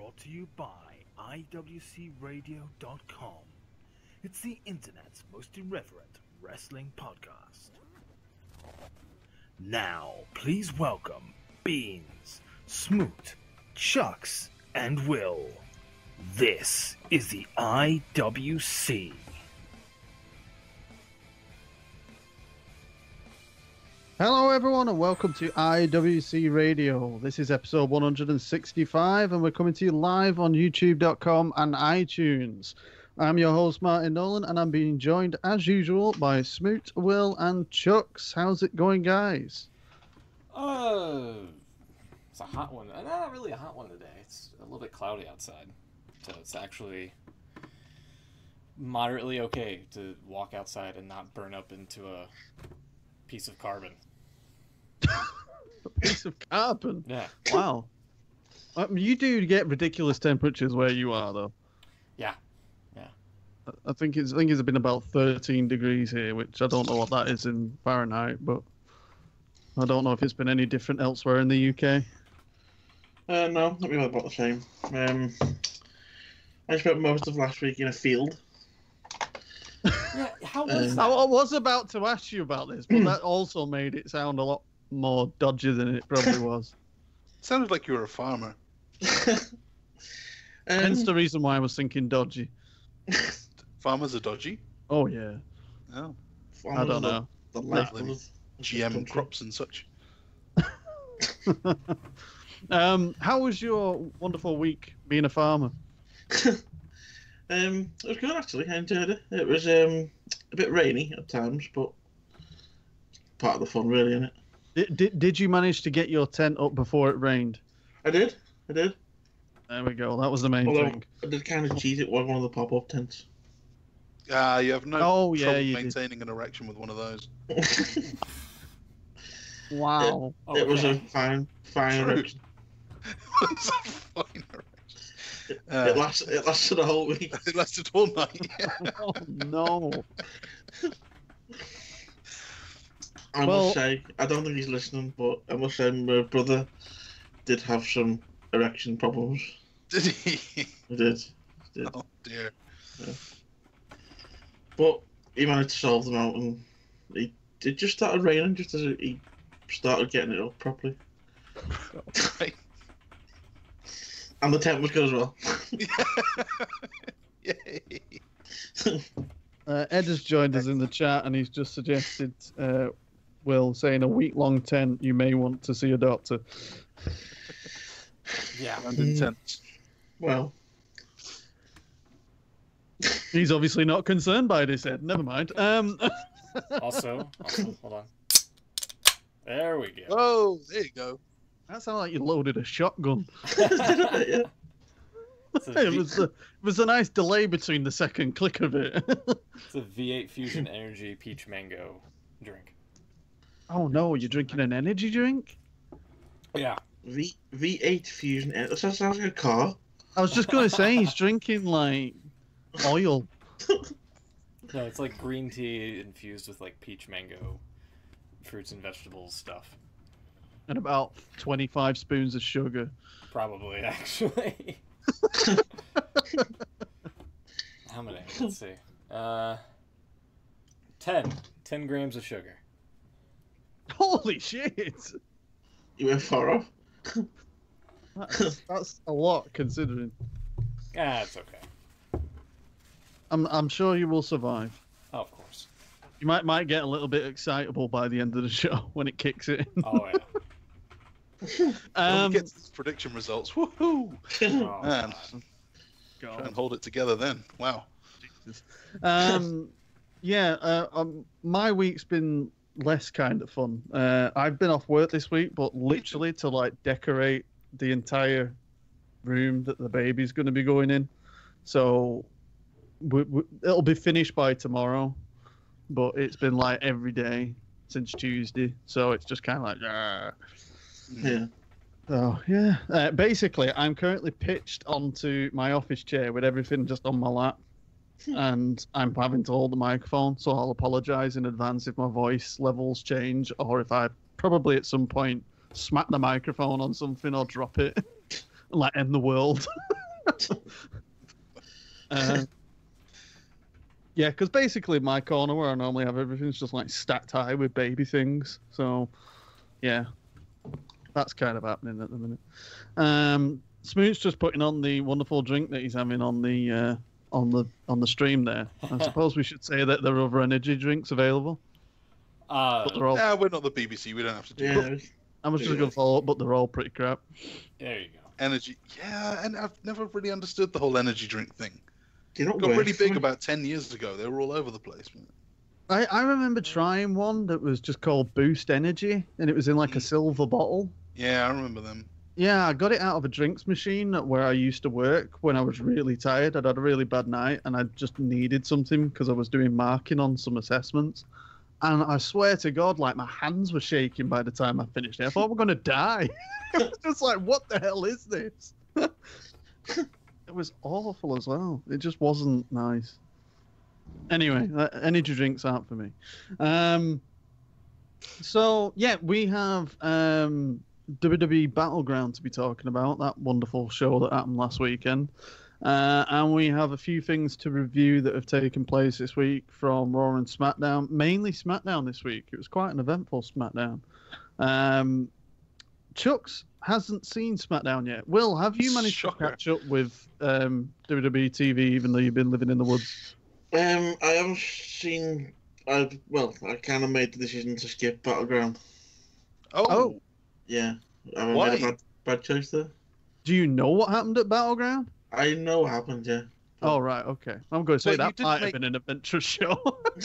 brought to you by IWCRadio.com. It's the internet's most irreverent wrestling podcast. Now, please welcome Beans, Smoot, Chucks, and Will. This is the IWC. Hello everyone and welcome to IWC Radio. This is episode 165 and we're coming to you live on youtube.com and iTunes. I'm your host Martin Nolan and I'm being joined as usual by Smoot, Will and Chucks. How's it going, guys? It's a hot one. Not really a hot one today. It's a little bit cloudy outside. So it's actually moderately okay to walk outside and not burn up into a piece of carbon. A piece of carbon? Yeah. Wow. You do get ridiculous temperatures where you are, though. Yeah. I think it's been about 13 degrees here, which I don't know what that is in Fahrenheit, but I don't know if it's been any different elsewhere in the UK. No, not really about the same. I spent most of last week in a field. Yeah, how was that? I was about to ask you about this, but that also made it sound a lot more dodgy than it probably was. Sounded like you were a farmer. Hence the reason why I was thinking dodgy. Farmers are dodgy? Oh, yeah. Oh. I don't know. The left Like of GM crops and such. How was your wonderful week being a farmer? It was good actually. I enjoyed it. It was a bit rainy at times, but part of the fun, really, isn't it? Did you manage to get your tent up before it rained? I did. There we go. That was the main thing. I did kind of cheat. It was one of the pop-up tents. You have no trouble you maintaining an erection with one of those. Wow. It was a fine erection. It's a fine erection. It lasted a whole week. It lasted all night. Oh, no. I must say, I don't think he's listening, but I must say my brother did have some erection problems. Did he? He did. Oh dear. Yeah. But he managed to solve them out, and it just started raining just as he started getting it up properly. Right. And the tent was good as well. Yay. Ed has joined us in the chat and he's just suggested, Will, saying a week-long tent, you may want to see a doctor. Yeah. And intense. Well, He's obviously not concerned by this, Ed. Never mind. Also, hold on. There we go. Oh, there you go. That sounded like you loaded a shotgun. yeah. It was a nice delay between the second click of it. It's a V8 Fusion Energy Peach Mango drink. Oh no, you're drinking an energy drink? Yeah. V8 Fusion. That sounds like a car. I was just going to say, he's drinking like oil. No, it's like green tea infused with like peach mango fruits and vegetables stuff. And about 25 spoons of sugar. Probably, actually. How many? Let's see. 10 grams of sugar. Holy shit! You went far off. That's a lot, considering. It's okay. I'm sure you will survive. Oh, of course. You might get a little bit excitable by the end of the show when it kicks in. Oh, yeah. When we get to these prediction results, woohoo! Oh, Man, God. try and hold it together then. Wow. My week's been less kind of fun. I've been off work this week, but literally to like decorate the entire room that the baby's going to be going in. So it'll be finished by tomorrow, but it's been like every day since Tuesday. So it's just kind of like, Yeah. Oh, yeah. Basically, I'm currently pitched onto my office chair with everything just on my lap. And I'm having to hold the microphone, so I'll apologise in advance if my voice levels change or if I probably at some point smack the microphone on something or drop it and like end the world. Yeah, because basically my corner where I normally have everything's just like stacked high with baby things. So, yeah, that's kind of happening at the minute. Smoot's just putting on the wonderful drink that he's having on the stream there. I suppose we should say that there are other energy drinks available. But they're all... Nah, we're not the BBC. We don't have to do that. I was just going to follow up, but they're all pretty crap. There you go. Energy. Yeah, and I've never really understood the whole energy drink thing. They don't Got work really for big me. about 10 years ago. They were all over the place. I remember trying one that was just called Boost Energy, and it was in like a silver bottle. Yeah, I remember them. Yeah, I got it out of a drinks machine where I used to work when I was really tired. I'd had a really bad night, and I just needed something because I was doing marking on some assessments. And I swear to God, like my hands were shaking by the time I finished it. I thought we're going to die. It was just like, what the hell is this? It was awful as well. It just wasn't nice. Anyway, energy drinks aren't for me. So, yeah, we have WWE Battleground to be talking about, that wonderful show that happened last weekend. And we have a few things to review that have taken place this week from Raw and SmackDown. Mainly SmackDown this week. It was quite an eventful SmackDown. Chucks hasn't seen SmackDown yet. Will, have you managed to catch up with WWE TV even though you've been living in the woods? I haven't seen. I kind of made the decision to skip Battleground. Oh. Yeah, I Why? made a bad choice there. Do you know what happened at Battleground? I know what happened, yeah. Oh, right, okay. I'm going to say Well, you that did might have make- been an adventurous show.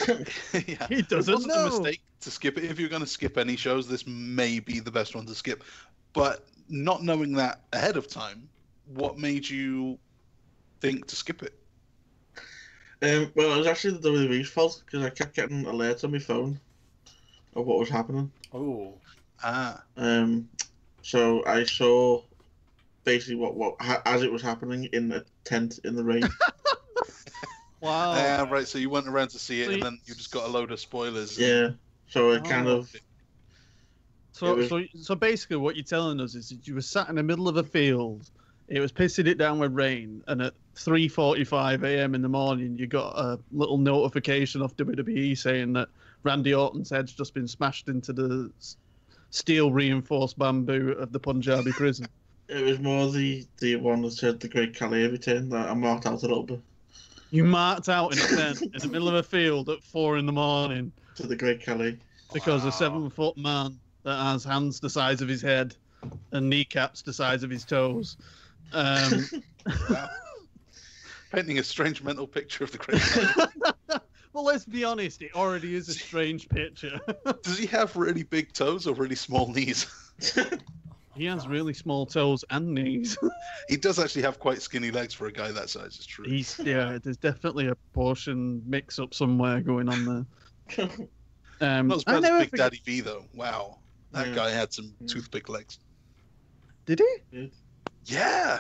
Yeah. He doesn't It wasn't know. a mistake to skip it. If you're going to skip any shows, this may be the best one to skip. But not knowing that ahead of time, what made you think to skip it? Well, it was actually the WWE's fault because I kept getting alerts on my phone of what was happening. Oh. Ah. So I saw basically what as it was happening in a tent in the rain. Wow. Yeah, right. So you went around to see it, So and you- then you just got a load of spoilers. Yeah. So it kind Oh. of So basically what you're telling us is that you were sat in the middle of a field, it was pissing it down with rain, and at 3:45 a.m. in the morning you got a little notification off WWE saying that Randy Orton's head's just been smashed into the steel reinforced bamboo of the Punjabi prison. it was more the one that said the Great Khali return that I marked out a little bit You marked out in a tent in the middle of a field at 4 a.m. to the Great Khali. because Wow. a 7-foot man that has hands the size of his head and kneecaps the size of his toes. Wow. Painting a strange mental picture of the great. Well, let's be honest, it already is a strange picture. Does he have really big toes or really small knees? He has really small toes and knees. He does actually have quite skinny legs for a guy that size. It's true. There's definitely a portion mix-up somewhere going on there. Not as I bad never as Big forget- Daddy V though. Wow, that Yeah. guy had some toothpick legs. Did he? Yeah.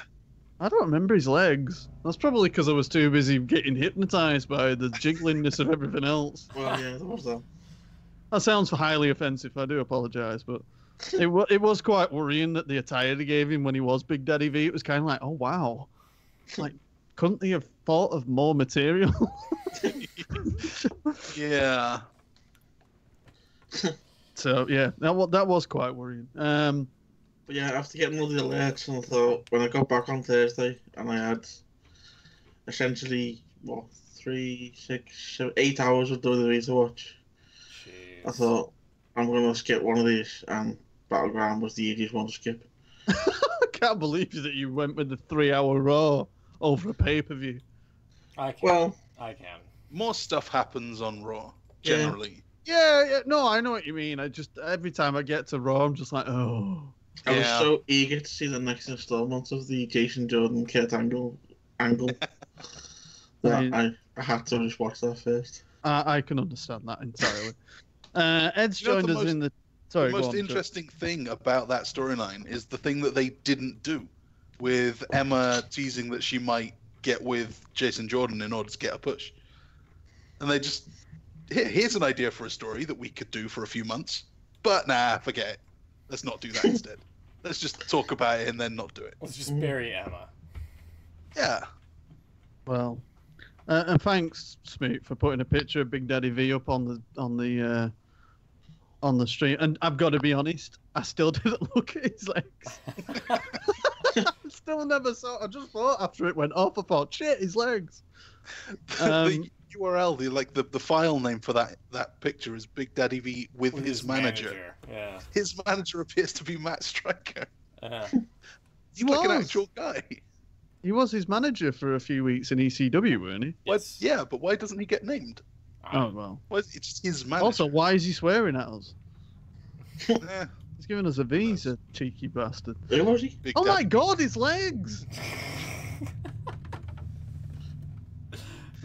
I don't remember his legs. That's probably because I was too busy getting hypnotized by the jiggliness of everything else. Well, yeah, there was that. That sounds highly offensive. I do apologise, but it was quite worrying that the attire they gave him when he was Big Daddy V. It was kind of like, oh wow, like couldn't he have thought of more material? Yeah. So yeah, that was quite worrying. But yeah, after getting all the alerts, and I thought when I got back on Thursday and I had essentially 3, 6, 7, 8 hours of WWE to watch, I Jeez. thought I'm gonna skip one of these, and Battleground was the easiest one to skip. I can't believe that you went with the 3-hour Raw over a pay-per-view. I can. Well, I can. More stuff happens on Raw Yeah. generally. Yeah, no, I know what you mean. I just every time I get to Raw, I'm just like, oh. I was Yeah. so eager to see the next installment of the Jason Jordan Kurt Angle that I had to just watch that first. I can understand that entirely. Ed's You know, joined the us most- in the. Sorry, The go most on, Chuck. interesting thing about that storyline is the thing that they didn't do, with Emma teasing that she might get with Jason Jordan in order to get a push. And they just, here's an idea for a story that we could do for a few months, but nah, forget it. Let's not do that instead. Let's just talk about it and then not do it. Let's just bury Emma. Yeah. Well, and thanks, Smoot, for putting a picture of Big Daddy V up on the stream. And I've got to be honest, I still didn't look at his legs. Still never saw. I just thought after it went off, I thought, shit, his legs. The URL, the file name for that picture is Big Daddy V with his manager. Yeah. His manager appears to be Matt Striker. He's He like an was. actual guy. He was his manager for a few weeks in ECW, weren't he? Yes. Yeah, but why doesn't he get named? Oh well. Why is it's his manager? Also, why is he swearing at us? Eh, He's giving us a visa, cheeky bastard. Who was he? Big Oh my Daddy. God, his legs!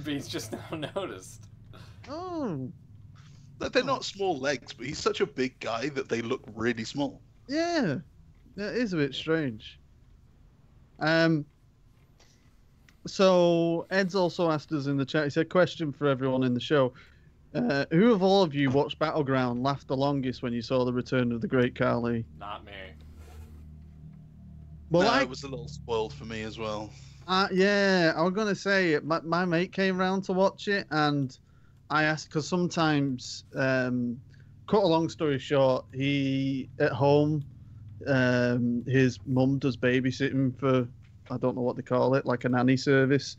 Be's just now noticed. Oh, They're not small legs, but he's such a big guy that they look really small. yeah. That is a bit strange. So Ed's also asked us in the chat. He said, "Question for everyone in the show: who of all of you watched Battleground laughed the longest when you saw the return of the Great Khali?" Not me. Well, No, I it was a little spoiled for me as well. yeah, I was gonna say my mate came round to watch it, and I asked because sometimes, cut a long story short, he at home, his mum does babysitting for, I don't know what they call it, like a nanny service.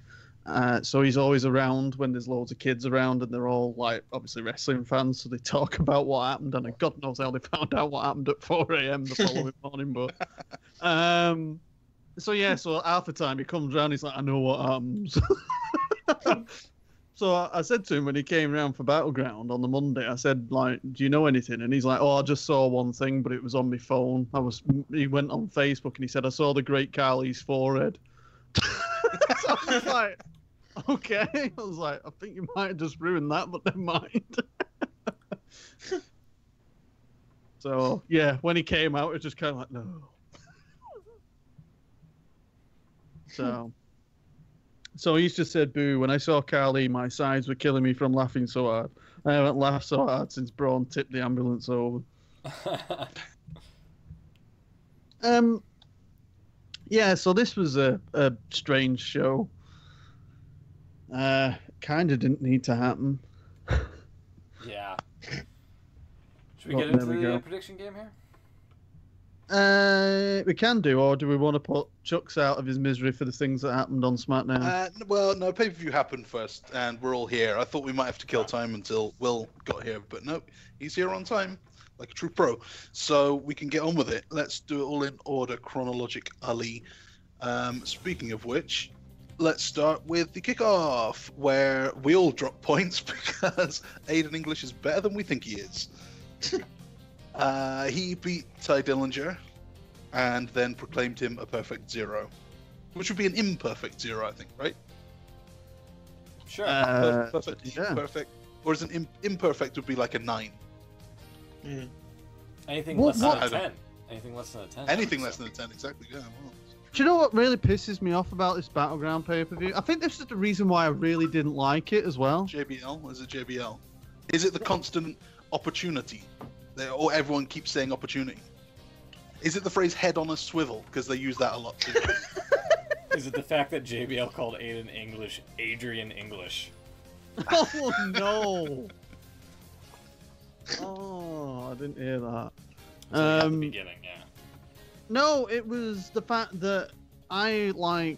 So he's always around when there's loads of kids around, and they're all like obviously wrestling fans, so they talk about what happened, and God knows how they found out what happened at 4 a.m. the following morning. But so yeah, so half the time he comes round, he's like, I know what happens. So I said to him when he came round for Battleground on the Monday, I said, like, do you know anything? And he's like, oh, I just saw one thing, but it was on my phone. He went on Facebook and he said, I saw the Great Khali's forehead. So I was like, okay. I was like, I think you might have just ruined that, but never mind. So yeah, when he came out, it was just kind of like, no. So he's just said, boo, when I saw Khali, my sides were killing me from laughing so hard. I haven't laughed so hard since Braun tipped the ambulance over. Yeah, so this was a strange show. Kind of didn't need to happen. Yeah. Should we Well, get into there we the go. prediction game here? We can do, or do we want to put Chuck's out of his misery for the things that happened on SmackDown? Well, no, pay-per-view happened first, and we're all here. I thought we might have to kill time until Will got here, but no, he's here on time, like a true pro. So we can get on with it. Let's do it all in order, chronologically. Speaking of which, let's start with the kickoff, where we all drop points because Aiden English is better than we think he is. He beat Ty Dillinger and then proclaimed him a perfect 0, which would be an imperfect 0, I think, right? Sure. Perfect, yeah. perfect. Whereas an imperfect would be like a 9. Yeah. Anything What- less than what- a 10. Anything less than a 10. Anything less than a 10, exactly, yeah. Well, Do you know what really pisses me off about this Battleground pay-per-view? I think this is the reason why I really didn't like it as well. JBL? Is it JBL? Is it the constant opportunity? Or everyone keeps saying opportunity? Is it the phrase head on a swivel? Because they use that a lot too. Is it the fact that JBL called Aiden English Adrian English? Oh no! Oh, I didn't hear that. It's like at the beginning, yeah. No, it was the fact that I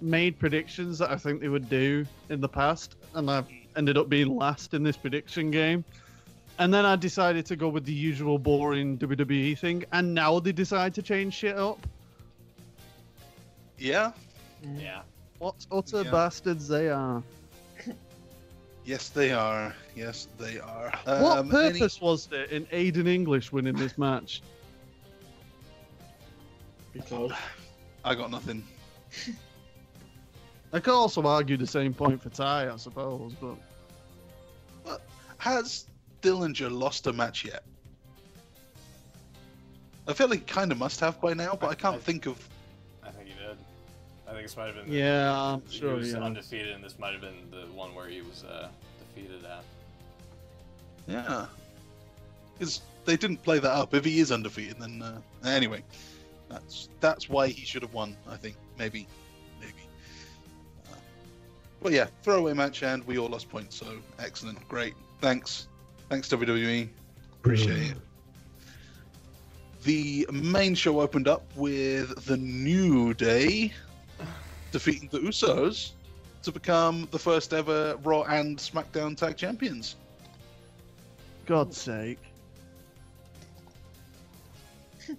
made predictions that I think they would do in the past, and I've ended up being last in this prediction game. And then I decided to go with the usual boring WWE thing, and now they decide to change shit up. Yeah? Yeah. What utter Yeah. bastards they are. Yes, they are. Yes, they are. What purpose was there in Aiden English winning this match? Because I got nothing. I could also argue the same point for Ty, I suppose, but... Has Dillinger lost a match yet? I feel like he kind of must have by now, but I can't think of... I think he did. I think this might have been. Yeah, I'm sure he was he has. undefeated, and this might have been the one where he was defeated at. Yeah. Because they didn't play that up. If he is undefeated, then... Anyway. That's why he should have won, I think. Maybe. But yeah, throwaway match, and we all lost points, so excellent. Great. Thanks, WWE. Appreciate it. The main show opened up with the New Day defeating the Usos to become the first ever Raw and SmackDown Tag Champions. God's sake.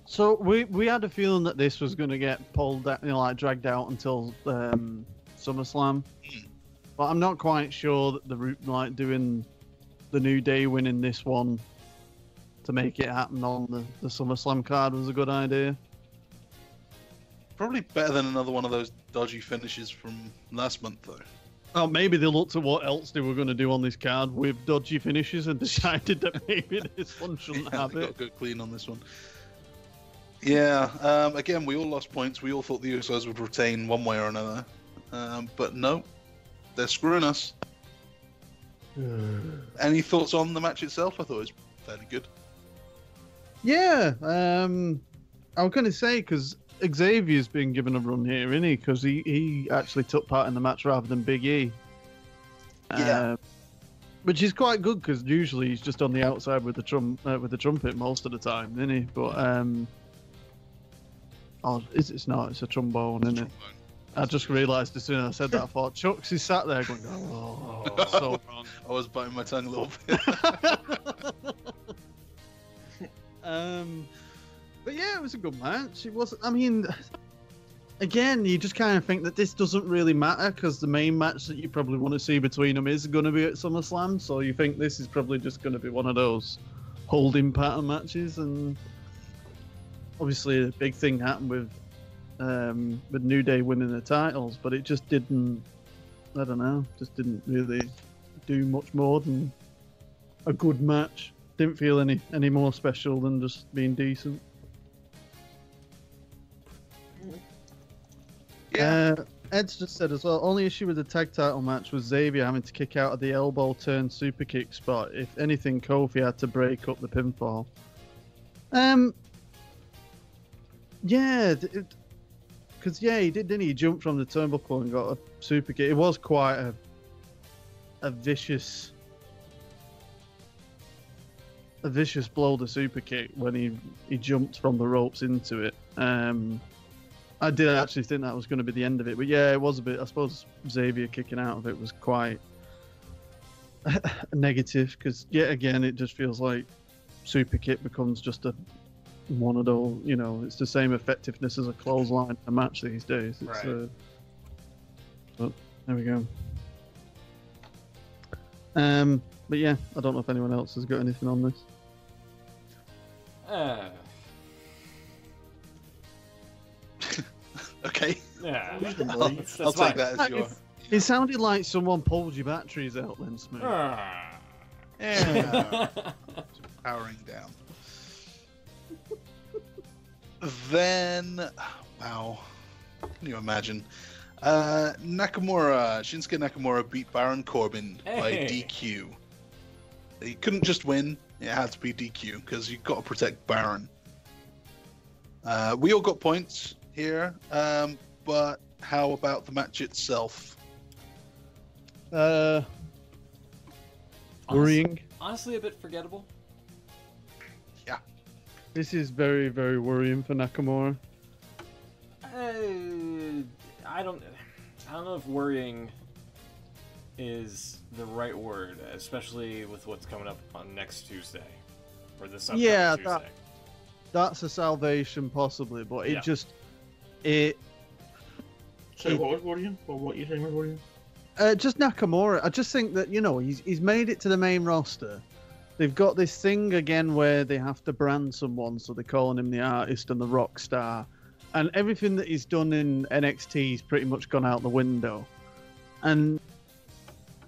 So we had a feeling that this was going to get pulled out, dragged out until SummerSlam. But I'm not quite sure that doing the New Day winning this one to make it happen on the SummerSlam card was a good idea. Probably better than another one of those dodgy finishes from last month, though. Oh, maybe they looked at what else they were going to do on this card with dodgy finishes and decided that maybe this one shouldn't have they it. got good clean on this one. Yeah, again, we all lost points. We all thought the Usos would retain one way or another. But no, they're screwing us. Any thoughts on the match itself? I thought it was fairly good. Yeah, I was going to say, because Xavier's been given a run here, isn't he? Because he actually took part in the match rather than Big E. Yeah. Which is quite good, because usually he's just on the outside with the trumpet most of the time, isn't he? But it's not. It's a trombone, isn't it? I just realised as soon as I said that, I thought Chucks is sat there going, "Oh, so wrong." I was biting my tongue a little bit. But yeah, it was a good match. It was. I mean, again, you just kind of think that this doesn't really matter because the main match that you probably want to see between them is going to be at SummerSlam. So you think this is probably just going to be one of those holding pattern matches. And obviously, a big thing happened with New Day winning the titles, but it just didn't. I don't know. Just didn't really do much more than a good match. Didn't feel any more special than just being decent. Yeah. Ed's just said as well, only issue with the tag title match was Xavier having to kick out of the elbow turn super kick spot. If anything, Kofi had to break up the pinfall. Yeah, because he did, didn't he? He jumped from the turnbuckle and got a super kick. It was quite a vicious blow, the super kick, when he jumped from the ropes into it. I did actually think that was going to be the end of it, but yeah, it was a bit. I suppose Xavier kicking out of it was quite negative, because yet again it just feels like super kick becomes just one of those. It's the same effectiveness as a clothesline in a match these days. It's, right. But there we go. But yeah, I don't know if anyone else has got anything on this. Okay. Yeah. I'll take that as your. It sounded like someone pulled your batteries out then, Smith. Yeah. Powering down. Then, wow, can you imagine? Shinsuke Nakamura beat Baron Corbin by DQ. He couldn't just win; it had to be DQ because you've got to protect Baron. We all got points here, but how about the match itself? Worrying. Honestly, a bit forgettable. This is very, very worrying for Nakamura. I don't know if worrying is the right word, especially with what's coming up on next Tuesday, or this upcoming Tuesday. That's a salvation possibly, but it just So what was worrying? What you saying was worrying? Just Nakamura. I just think that he's made it to the main roster. They've got this thing again where they have to brand someone, so they're calling him the artist and the rock star. And everything that he's done in NXT has pretty much gone out the window. And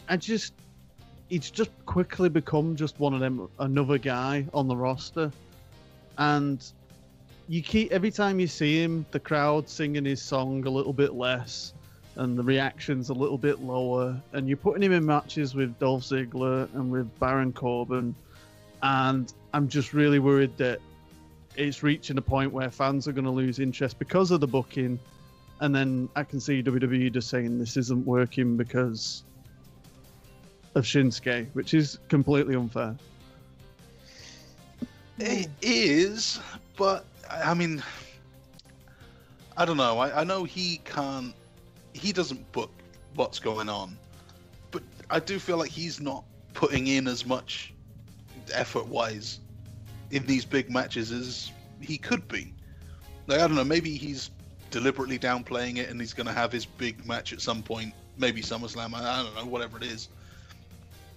he's just quickly become just one of them, another guy on the roster. And every time you see him, the crowd singing his song a little bit less, and the reactions a little bit lower, and you're putting him in matches with Dolph Ziggler and with Baron Corbin, and I'm just really worried that it's reaching a point where fans are going to lose interest because of the booking, and then I can see WWE just saying this isn't working because of Shinsuke, which is completely unfair. It is, but I mean, I don't know. I know he doesn't book what's going on, but I do feel like he's not putting in as much effort-wise in these big matches as he could be. Like, I don't know, maybe he's deliberately downplaying it and he's going to have his big match at some point, maybe SummerSlam, I don't know, whatever it is.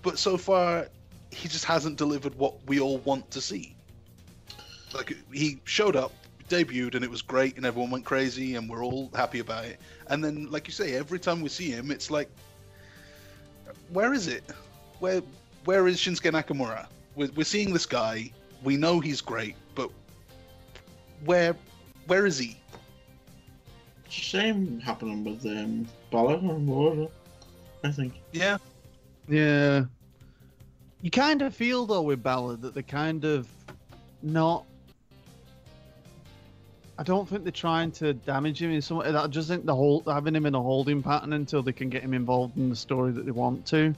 But so far, he just hasn't delivered what we all want to see. Like, he showed up, debuted, and it was great, and everyone went crazy, and we're all happy about it. And then, like you say, every time we see him, it's like, where is it? Where is Shinsuke Nakamura? We're seeing this guy. We know he's great, but where is he? Same happening with Balor and Ward, I think. Yeah. Yeah. You kind of feel, though, with Balor that they're kind of not... I don't think they're trying to damage him in some way. I just think having him in a holding pattern until they can get him involved in the story that they want to.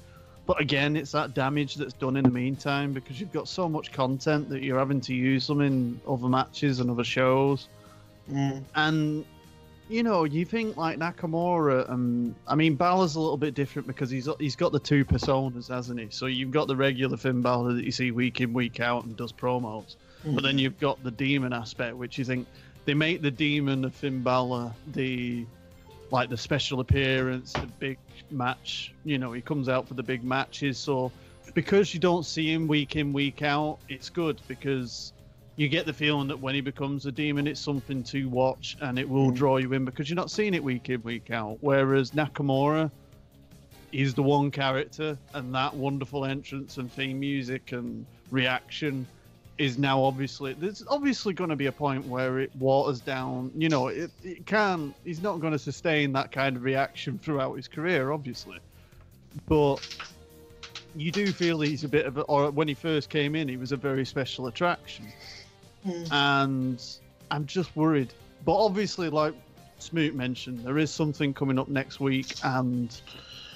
But again, it's that damage that's done in the meantime because you've got so much content that you're having to use them in other matches and other shows. And, you know, you think like Nakamura, I mean, Balor's a little bit different because he's got the two personas, hasn't he? So you've got the regular Finn Balor that you see week in, week out and does promos. But then you've got the demon aspect, which you think they make the demon of Finn Balor the special appearance, the big match. You know, he comes out for the big matches. So because you don't see him week in, week out, it's good because you get the feeling that when he becomes a demon, it's something to watch and it will draw you in because you're not seeing it week in, week out. Whereas Nakamura is the one character, and that wonderful entrance and theme music and reaction is now there's obviously going to be a point where it waters down, you know, he's not going to sustain that kind of reaction throughout his career, obviously. But you do feel he's a bit of or when he first came in, he was a very special attraction. And I'm just worried. But obviously, like Smoot mentioned, there is something coming up next week, and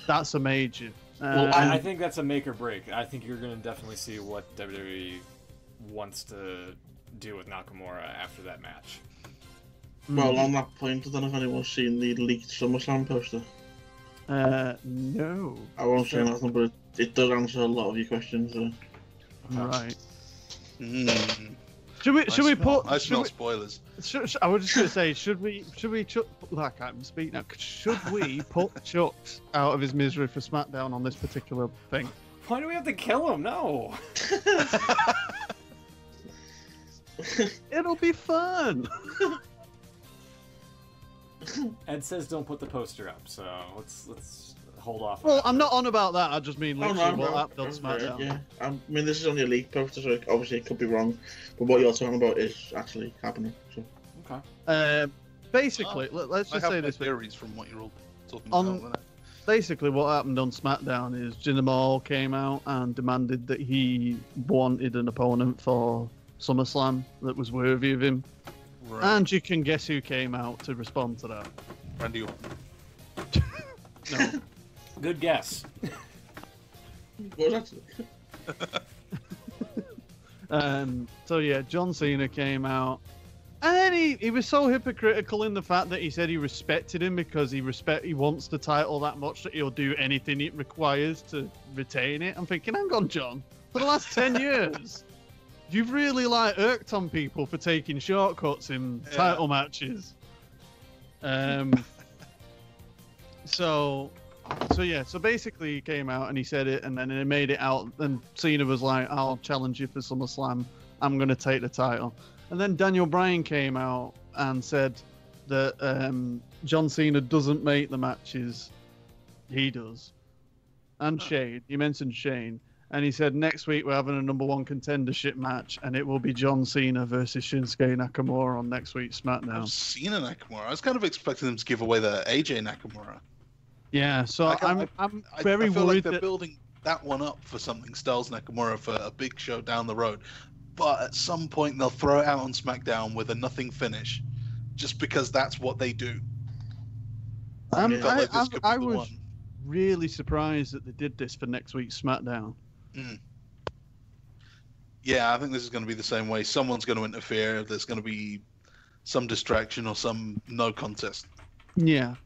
that's a major. Well, I think that's a make or break. I think you're going to definitely see what WWE wants to do with Nakamura after that match. Well, on that point, I don't know if anyone's seen the leaked SummerSlam poster. No. I won't say nothing, but it does answer a lot of your questions. Right. Should we put? I smell spoilers. I was just going to say, should we? I can't speak now. Should we put Chucks out of his misery for SmackDown on this particular thing? Why do we have to kill him? No. It'll be fun. Ed says don't put the poster up, so let's hold off. Well, I'm not on about that. I just mean literally what happened on SmackDown. Yeah, I mean this is only a leak poster, so obviously it could be wrong. But what you're talking about is actually happening. So. Okay. Basically, let's just say this. Theories from what you're all talking about. Basically, what happened on SmackDown is Jinder Mahal came out and demanded that he wanted an opponent for SummerSlam that was worthy of him. Right. And you can guess who came out to respond to that. Randy Orton. No. Good guess. So yeah, John Cena came out. And then he was so hypocritical in the fact that he said he respected him because he wants the title that much that he'll do anything it requires to retain it. I'm thinking, hang on, John. For the last 10 years, you've really irked on people for taking shortcuts in title matches. So basically he came out and he said it, and then he made it out, and Cena was like, I'll challenge you for SummerSlam. I'm going to take the title. And then Daniel Bryan came out and said that John Cena doesn't make the matches, he does. And Shane, he mentioned Shane. And he said next week we're having a #1 contendership match, and it will be John Cena versus Shinsuke Nakamura on next week's SmackDown. Cena Nakamura. I was kind of expecting them to give away the AJ Nakamura. Yeah, so I'm very I feel worried like they're that building that one up for something Styles Nakamura for a big show down the road. But at some point they'll throw it out on SmackDown with a nothing finish, just because that's what they do. Felt like this could be I the was one. really surprised that they did this for next week's SmackDown. Yeah, I think this is going to be the same way. Someone's going to interfere. There's going to be some distraction or some no contest. Yeah.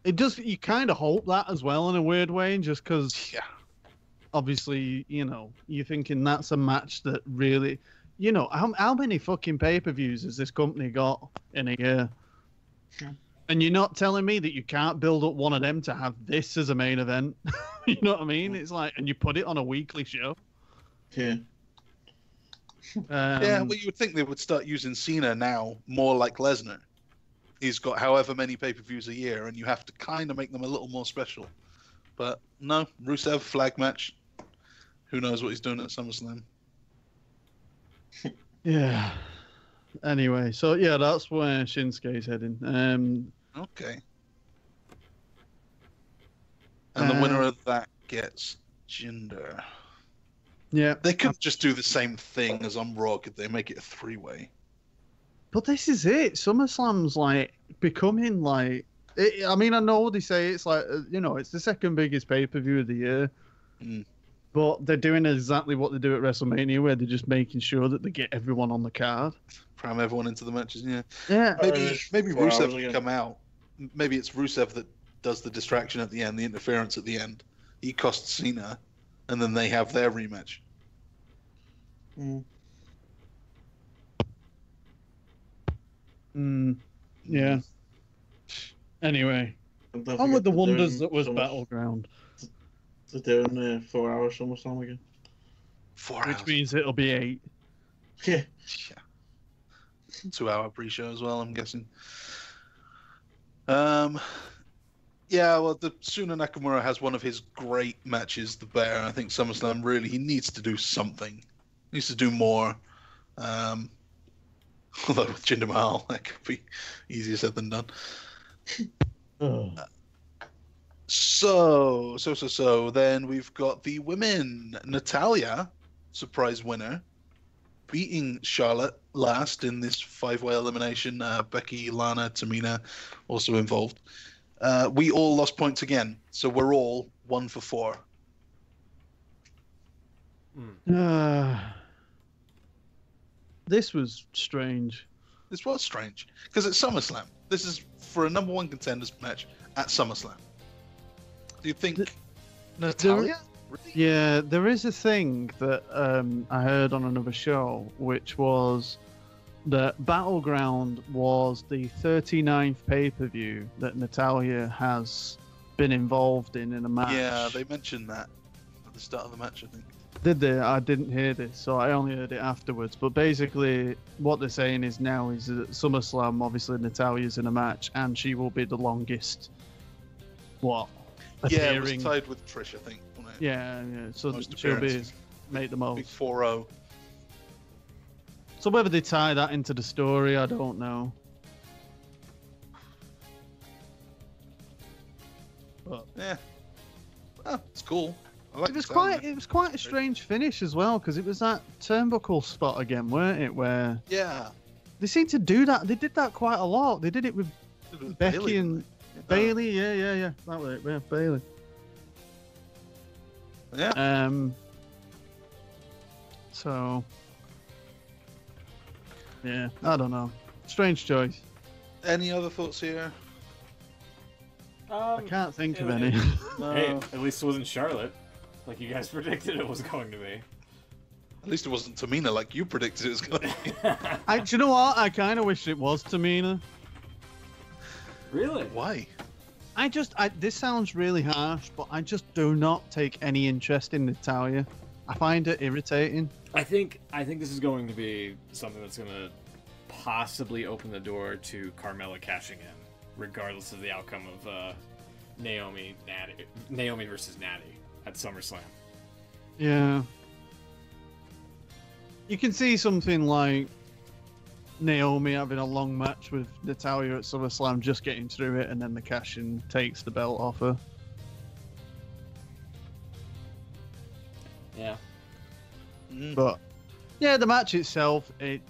It does. You kind of hope that as well in a weird way, just because, Yeah. obviously, you're thinking that's a match that really, how many fucking pay-per-views has this company got in a year? Yeah. And you're not telling me that you can't build up one of them to have this as a main event. You know what I mean? It's like, and you put it on a weekly show. Yeah. Yeah, well, you would think they would start using Cena now more like Lesnar. He's got however many pay-per-views a year, and you have to kind of make them a little more special. But no, Rusev flag match. Who knows what he's doing at SummerSlam? Yeah. Anyway, so yeah, that's where Shinsuke's heading. Okay. And the winner of that gets Jinder. Yeah. They could just do the same thing as on Raw, could they? Make it a three-way. But this is it. SummerSlam's like becoming like. I mean, I know they say it's like it's the second biggest pay-per-view of the year, but they're doing exactly what they do at WrestleMania, where they're just making sure that they get everyone on the card, Cram everyone into the matches. Yeah. Yeah. Maybe 4 hours Rusev again. can come out. Maybe it's Rusev that does the distraction at the end, the interference at the end. He costs Cena, and then they have their rematch. Yeah. Anyway, on with the wonders that was Battleground, They're doing 4 hours SummerSlam again. 4 which hours. means it'll be 8. Yeah. 2 hour pre-show as well, I'm guessing. Yeah, well, the Suna Nakamura has one of his great matches, the Bear. I think SummerSlam really, he needs to do something. He needs to do more. Although with Jinder Mahal, that could be easier said than done. So, then we've got the women. Natalia, surprise winner, beating Charlotte last in this 5-way elimination. Becky, Lana, Tamina also involved. We all lost points again, so we're all 1 for 4. This was strange. This was strange because it's SummerSlam. This is for a number 1 contenders match at SummerSlam. Do you think Natalia? Really? Yeah, there is a thing that I heard on another show, which was that Battleground was the 39th pay-per-view that Natalia has been involved in a match. Yeah, they mentioned that at the start of the match, I think. Did they? I didn't hear this, so I only heard it afterwards. But basically, what they're saying is now is that SummerSlam, obviously Natalia's in a match, and she will be the longest. What? Yeah, it was appearing. tied with Trish, I think. Wasn't it? Yeah. So Most she'll be appearances. make the Big most. 4-0. So whether they tie that into the story, I don't know. But Yeah. Well, it's cool. I like it was the sound of it was quite a strange finish as well, because it was that turnbuckle spot again, weren't it? Where Yeah. they seem to do that. They did that quite a lot. They did it with It was Becky Bayley, and wasn't it? Bailey. Yeah. That was it. Yeah, Bailey. Yeah. So. Yeah, I don't know. Strange choice. Any other thoughts here? I can't think of yeah, any. Hey, at least it wasn't Charlotte, like you guys predicted it was going to be. At least it wasn't Tamina like you predicted it was going to be. Do you know what? I kind of wish it was Tamina. Really? Why? This sounds really harsh, but I just do not take any interest in Natalia. I find it irritating. I think this is going to be something that's going to possibly open the door to Carmella cashing in, regardless of the outcome of Naomi versus Natty at SummerSlam. Yeah. You can see something like Naomi having a long match with Natalia at SummerSlam, just getting through it, and then the cash-in takes the belt off her. Yeah. But yeah, the match itself, it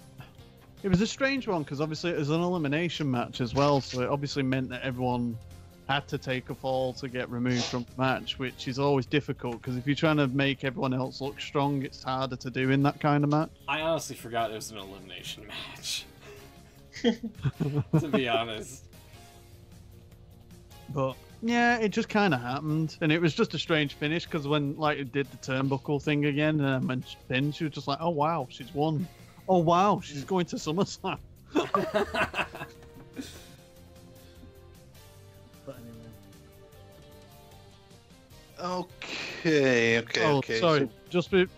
was a strange one because obviously it was an elimination match as well, so it obviously meant that everyone had to take a fall to get removed from the match, which is always difficult because if you're trying to make everyone else look strong, it's harder to do in that kind of match. I honestly forgot it was an elimination match. To be honest. But yeah, it just kind of happened, and it was just a strange finish because when like it did the turnbuckle thing again, and when she pinned, she was just like, "Oh wow, she's won! Oh wow, she's going to SummerSlam." But anyway. Okay. Oh, sorry. So,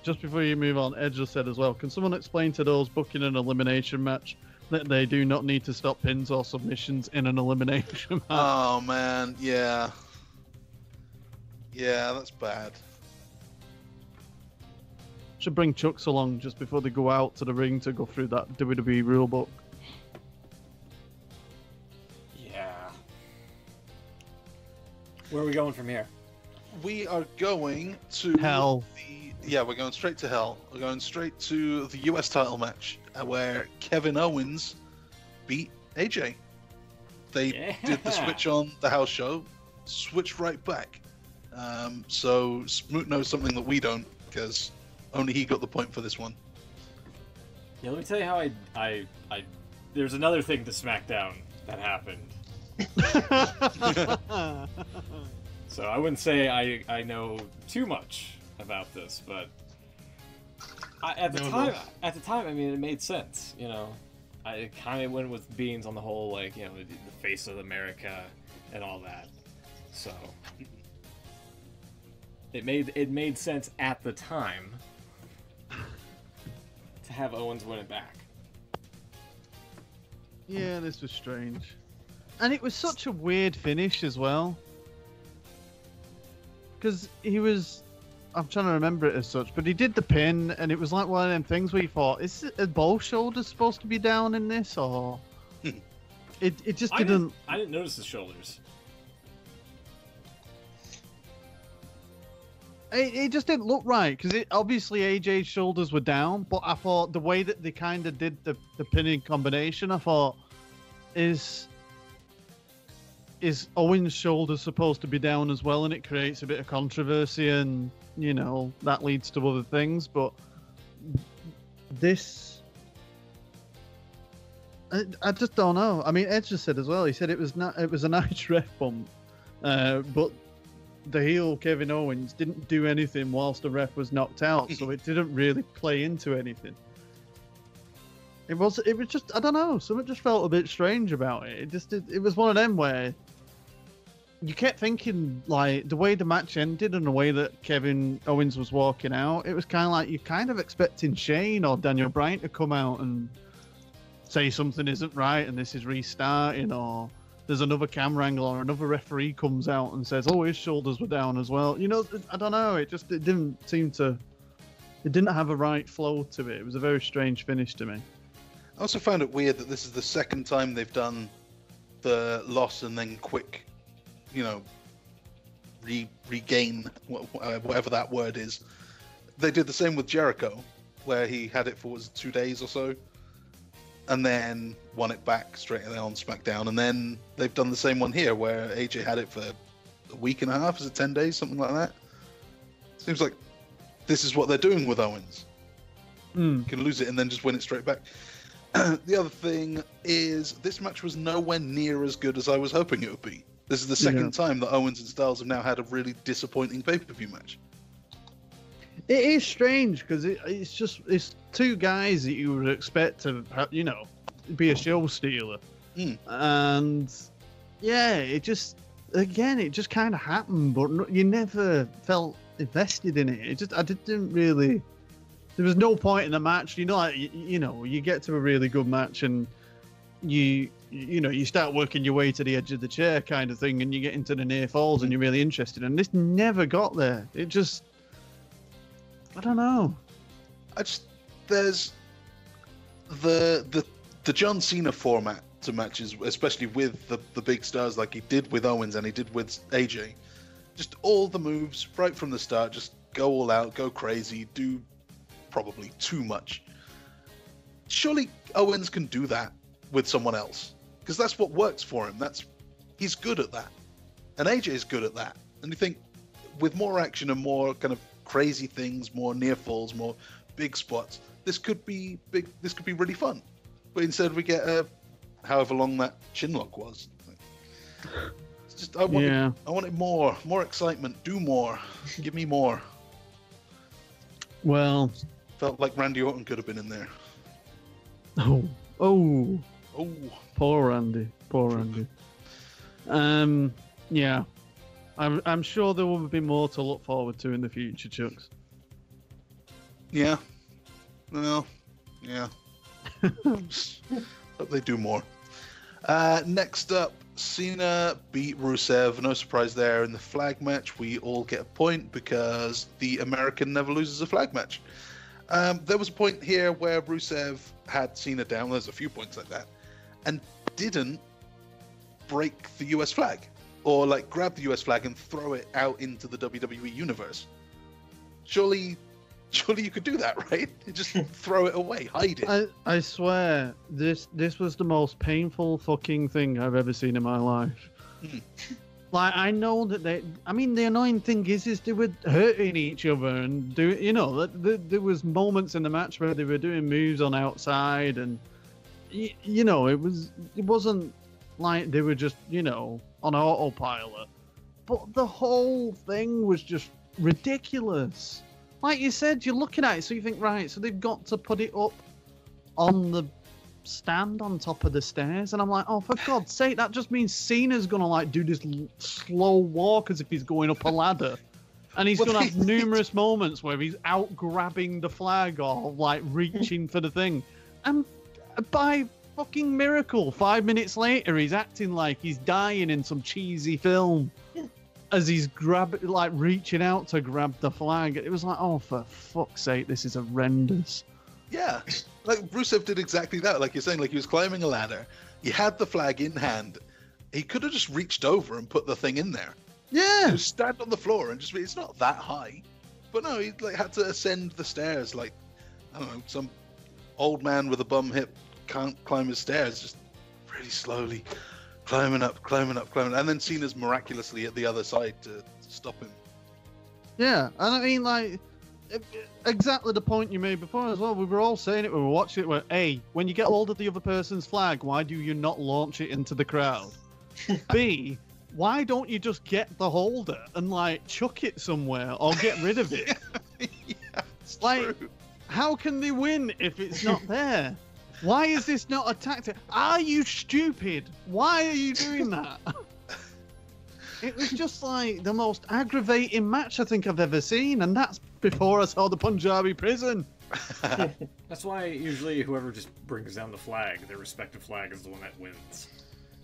Just before you move on, Edge just said as well, can someone explain to those booking an elimination match that they do not need to stop pins or submissions in an elimination match? oh man, yeah, that's bad. Should bring Chucks along just before they go out to the ring to go through that WWE rulebook. Yeah. Where are we going from here? We are going to Hell. We're going straight to hell. We're going straight to the US title match where Kevin Owens beat AJ. They did the switch on the house show, switched right back. So Smoot knows something that we don't because only he got the point for this one. Yeah, let me tell you how I there's another thing to SmackDown that happened. So I wouldn't say I know too much about this, but at the time, I mean, it made sense. You know, I kind of went with Beans on the whole, like, you know, the face of America and all that. So it made sense at the time to have Owens win it back. Yeah, this was strange. And it was such a weird finish as well. Because he was... I'm trying to remember it as such, but he did the pin, and it was like one of them things where you thought, are both shoulders supposed to be down in this, or... it just didn't... I didn't notice the shoulders. It just didn't look right, because obviously AJ's shoulders were down, but I thought the way that they kind of did the pinning combination, I thought, is Owens' shoulders supposed to be down as well, and it creates a bit of controversy, and, you know, that leads to other things, but this... I just don't know. I mean, Edge just said as well, he said it was a nice ref bump, but the heel Kevin Owens didn't do anything whilst the ref was knocked out, so it didn't really play into anything. It was just, I don't know, something just felt a bit strange about it. It was one of them where you kept thinking, like, the way the match ended and the way that Kevin Owens was walking out, it was kind of like you're kind of expecting Shane or Daniel Bryan to come out and say something isn't right and this is restarting, or there's another camera angle or another referee comes out and says, oh, his shoulders were down as well. You know, I don't know, it didn't have a right flow to it. It was a very strange finish to me. I also found it weird that this is the second time they've done the loss and then quick, you know, regain, whatever that word is. They did the same with Jericho, where he had it for 2 days or so, and then won it back straight away on SmackDown. And then they've done the same one here, where AJ had it for a week and a half, is it 10 days, something like that? Seems like this is what they're doing with Owens. You can lose it and then just win it straight back. The other thing is, this match was nowhere near as good as I was hoping it would be. This is the second time that Owens and Styles have now had a really disappointing pay-per-view match. It is strange because it's two guys that you would expect to, you know, be a show stealer, and yeah, it just kind of happened, but you never felt invested in it. I didn't really. There was no point in the match, you know. Like, you know, you get to a really good match and you start working your way to the edge of the chair, kind of thing, and you get into the near falls and you're really interested. And this never got there. It just, I don't know. There's the John Cena format to matches, especially with the big stars like he did with Owens and he did with AJ. Just all the moves right from the start, just go all out, go crazy, do probably too much. Surely Owens can do that with someone else, because that's what works for him. He's good at that. And AJ is good at that. And you think with more action and more kind of crazy things, more near falls, more big spots, this could be big. This could be really fun. But instead, we get however long that chinlock was. It's just I wanted more excitement. Do more. Give me more. Well, felt like Randy Orton could have been in there. Oh, Oh, poor Randy. Yeah, I'm sure there will be more to look forward to in the future, Chucks. yeah. Well, yeah. Hope they do more. Next up, Cena beat Rusev. No surprise there. In the flag match, we all get a point because the American never loses a flag match. There was a point here where Rusev had Cena down. There's a few points like that, and didn't break the US flag or like grab the US flag and throw it out into the WWE universe. Surely you could do that, right? You just throw it away, hide it. I swear, this was the most painful fucking thing I've ever seen in my life. Like, I know that the annoying thing is they were hurting each other and there was moments in the match where they were doing moves on outside and, it wasn't like they were just, on autopilot. But the whole thing was just ridiculous. Like you said, you're looking at it, so you think, right, so they've got to put it up on the stand on top of the stairs, and I'm like, oh, for God's sake, that just means Cena's gonna like do this slow walk as if he's going up a ladder, and he's gonna have numerous moments where he's out grabbing the flag or like reaching for the thing, and by fucking miracle, 5 minutes later, he's acting like he's dying in some cheesy film as he's reaching out to grab the flag. It was like, oh, for fuck's sake, this is horrendous. Yeah, like Rusev did exactly that. Like you're saying, like he was climbing a ladder. He had the flag in hand. He could have just reached over and put the thing in there. Yeah. Just stand on the floor and just, it's not that high. But no, he like had to ascend the stairs like, I don't know, some old man with a bum hip can't climb his stairs, just really slowly climbing up. And then Cena's miraculously at the other side to stop him. Yeah, and I mean, like, exactly the point you made before as well. We were all saying it when we were watching it, where, A, when you get hold of the other person's flag, why do you not launch it into the crowd? B, why don't you just get the holder and, like, chuck it somewhere or get rid of it? Yeah, it's like, true. How can they win if it's not there? Why is this not a tactic? Are you stupid? Why are you doing that? It was just like the most aggravating match I think I've ever seen, and that's before I saw the Punjabi Prison. That's why usually whoever just brings down the flag, their respective flag, is the one that wins.